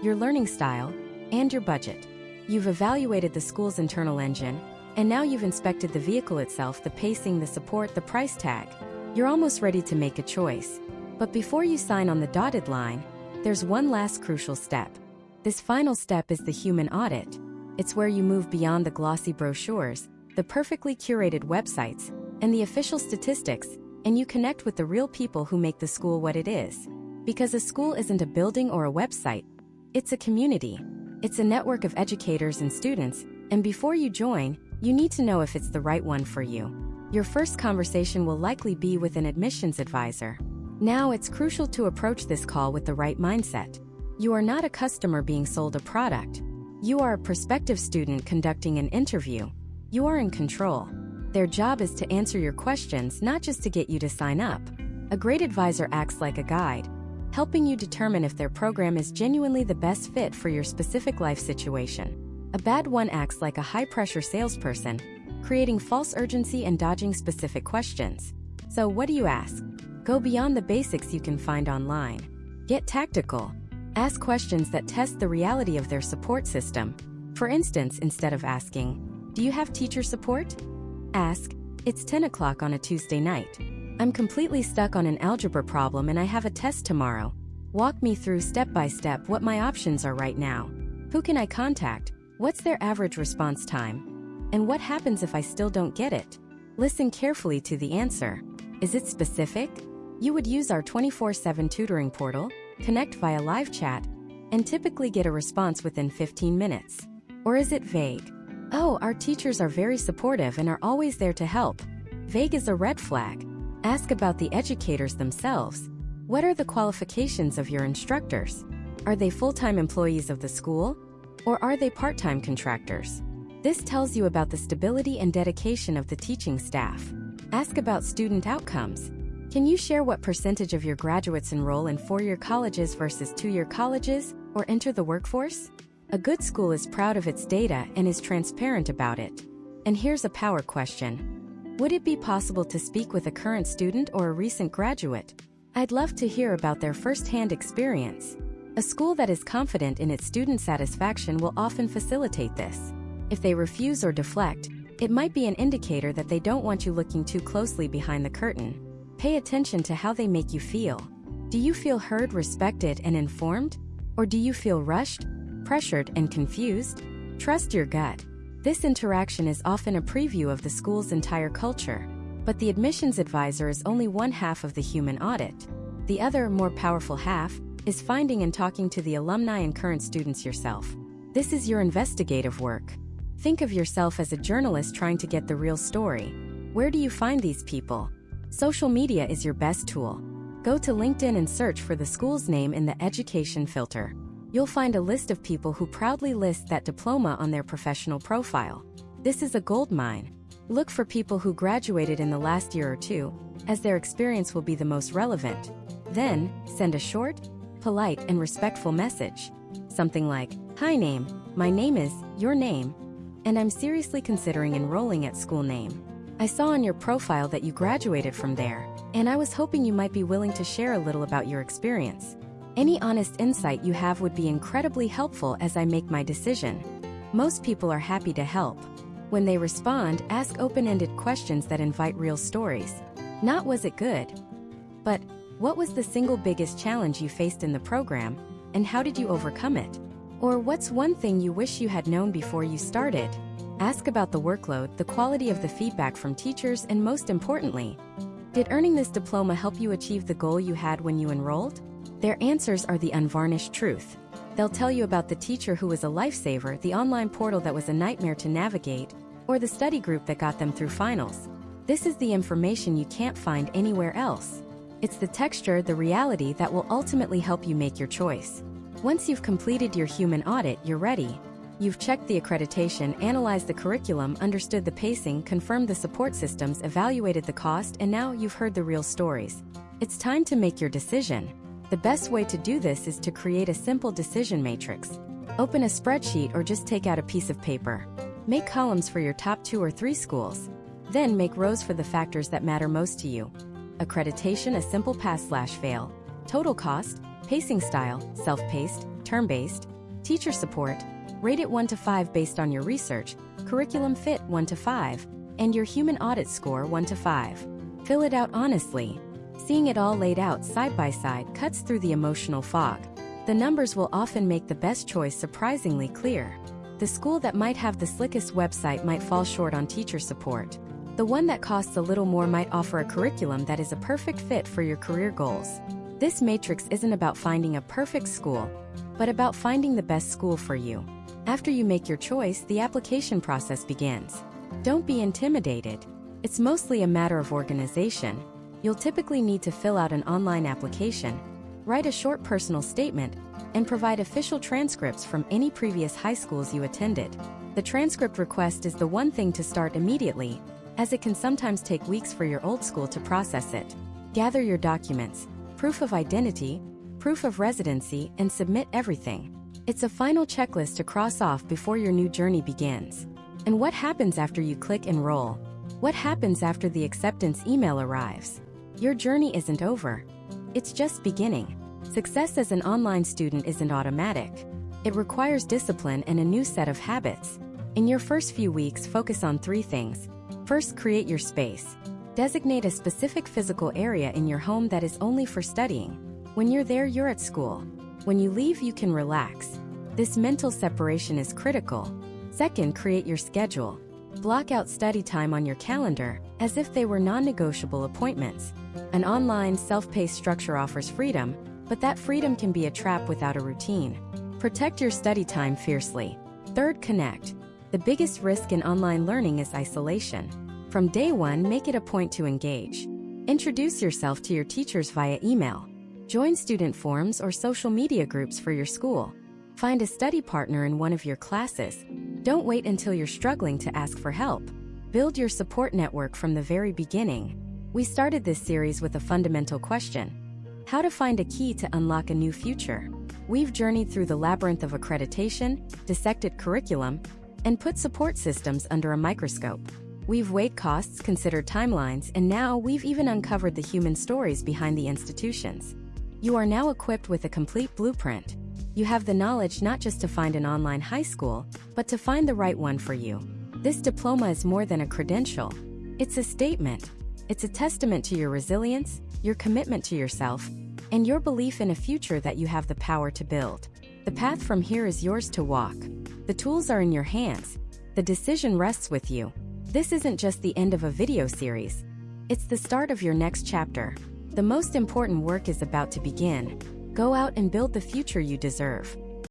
your learning style, and your budget. You've evaluated the school's internal engine, and now you've inspected the vehicle itself, the pacing, the support, the price tag. You're almost ready to make a choice. But before you sign on the dotted line, there's one last crucial step. This final step is the human audit. It's where you move beyond the glossy brochures, the perfectly curated websites, and the official statistics, and you connect with the real people who make the school what it is. Because a school isn't a building or a website. It's a community. It's a network of educators and students, and before you join, you need to know if it's the right one for you. Your first conversation will likely be with an admissions advisor. Now, it's crucial to approach this call with the right mindset. You are not a customer being sold a product. You are a prospective student conducting an interview. You are in control. Their job is to answer your questions, not just to get you to sign up. A great advisor acts like a guide, helping you determine if their program is genuinely the best fit for your specific life situation. A bad one acts like a high-pressure salesperson, creating false urgency and dodging specific questions. So what do you ask? Go beyond the basics you can find online. Get tactical. Ask questions that test the reality of their support system. For instance, instead of asking, "Do you have teacher support?" ask, "It's 10 o'clock on a Tuesday night. I'm completely stuck on an algebra problem and I have a test tomorrow. Walk me through step by step what my options are right now. Who can I contact? What's their average response time? And what happens if I still don't get it?" Listen carefully to the answer. Is it specific? You would use our 24/7 tutoring portal, connect via live chat, and typically get a response within 15 minutes. Or is it vague? "Oh, our teachers are very supportive and are always there to help." Vague is a red flag. Ask about the educators themselves. What are the qualifications of your instructors? Are they full-time employees of the school? Or are they part-time contractors? This tells you about the stability and dedication of the teaching staff. Ask about student outcomes. Can you share what percentage of your graduates enroll in four-year colleges versus two-year colleges, or enter the workforce? A good school is proud of its data and is transparent about it. And here's a power question. Would it be possible to speak with a current student or a recent graduate? I'd love to hear about their first-hand experience. A school that is confident in its student satisfaction will often facilitate this. If they refuse or deflect, it might be an indicator that they don't want you looking too closely behind the curtain. Pay attention to how they make you feel. Do you feel heard, respected, and informed? Or do you feel rushed, pressured, and confused? Trust your gut. This interaction is often a preview of the school's entire culture. But the admissions advisor is only one half of the human audit. The other, more powerful half, is finding and talking to the alumni and current students yourself. This is your investigative work. Think of yourself as a journalist trying to get the real story. Where do you find these people? Social media is your best tool. Go to LinkedIn and search for the school's name in the education filter. You'll find a list of people who proudly list that diploma on their professional profile. This is a goldmine. Look for people who graduated in the last year or two, as their experience will be the most relevant. Then, send a short, polite, and respectful message. Something like, "Hi name, my name is, your name, and I'm seriously considering enrolling at school name. I saw on your profile that you graduated from there, and I was hoping you might be willing to share a little about your experience. Any honest insight you have would be incredibly helpful as I make my decision." Most people are happy to help. When they respond, ask open-ended questions that invite real stories. Not "was it good?" but "what was the single biggest challenge you faced in the program, and how did you overcome it?" Or "what's one thing you wish you had known before you started?" Ask about the workload, the quality of the feedback from teachers, and most importantly, did earning this diploma help you achieve the goal you had when you enrolled? Their answers are the unvarnished truth. They'll tell you about the teacher who was a lifesaver, the online portal that was a nightmare to navigate, or the study group that got them through finals. This is the information you can't find anywhere else. It's the texture, the reality that will ultimately help you make your choice. Once you've completed your human audit, you're ready. You've checked the accreditation, analyzed the curriculum, understood the pacing, confirmed the support systems, evaluated the cost, and now you've heard the real stories. It's time to make your decision. The best way to do this is to create a simple decision matrix. Open a spreadsheet or just take out a piece of paper. Make columns for your top 2 or 3 schools. Then make rows for the factors that matter most to you. Accreditation, a simple pass/fail. Total cost, pacing style, self-paced, term-based. Teacher support, rate it 1 to 5 based on your research. Curriculum fit, 1 to 5. And your human audit score, 1 to 5. Fill it out honestly. Seeing it all laid out side by side cuts through the emotional fog. The numbers will often make the best choice surprisingly clear. The school that might have the slickest website might fall short on teacher support. The one that costs a little more might offer a curriculum that is a perfect fit for your career goals. This matrix isn't about finding a perfect school, but about finding the best school for you. After you make your choice, the application process begins. Don't be intimidated. It's mostly a matter of organization. You'll typically need to fill out an online application, write a short personal statement, and provide official transcripts from any previous high schools you attended. The transcript request is the one thing to start immediately, as it can sometimes take weeks for your old school to process it. Gather your documents, proof of identity, proof of residency, and submit everything. It's a final checklist to cross off before your new journey begins. And what happens after you click enroll? What happens after the acceptance email arrives? Your journey isn't over. It's just beginning. Success as an online student isn't automatic. It requires discipline and a new set of habits. In your first few weeks, focus on 3 things. First, create your space. Designate a specific physical area in your home that is only for studying. When you're there, you're at school. When you leave, you can relax. This mental separation is critical. Second, create your schedule. Block out study time on your calendar, as if they were non-negotiable appointments. An online, self-paced structure offers freedom, but that freedom can be a trap without a routine. Protect your study time fiercely. Third, connect. The biggest risk in online learning is isolation. From day one, make it a point to engage. Introduce yourself to your teachers via email. Join student forums or social media groups for your school. Find a study partner in one of your classes. Don't wait until you're struggling to ask for help. Build your support network from the very beginning. We started this series with a fundamental question: how to find a key to unlock a new future. We've journeyed through the labyrinth of accreditation, dissected curriculum, and put support systems under a microscope. We've weighed costs, considered timelines, and now we've even uncovered the human stories behind the institutions. You are now equipped with a complete blueprint. You have the knowledge not just to find an online high school, but to find the right one for you. This diploma is more than a credential. It's a statement. It's a testament to your resilience, your commitment to yourself, and your belief in a future that you have the power to build. The path from here is yours to walk. The tools are in your hands. The decision rests with you. This isn't just the end of a video series. It's the start of your next chapter. The most important work is about to begin. Go out and build the future you deserve.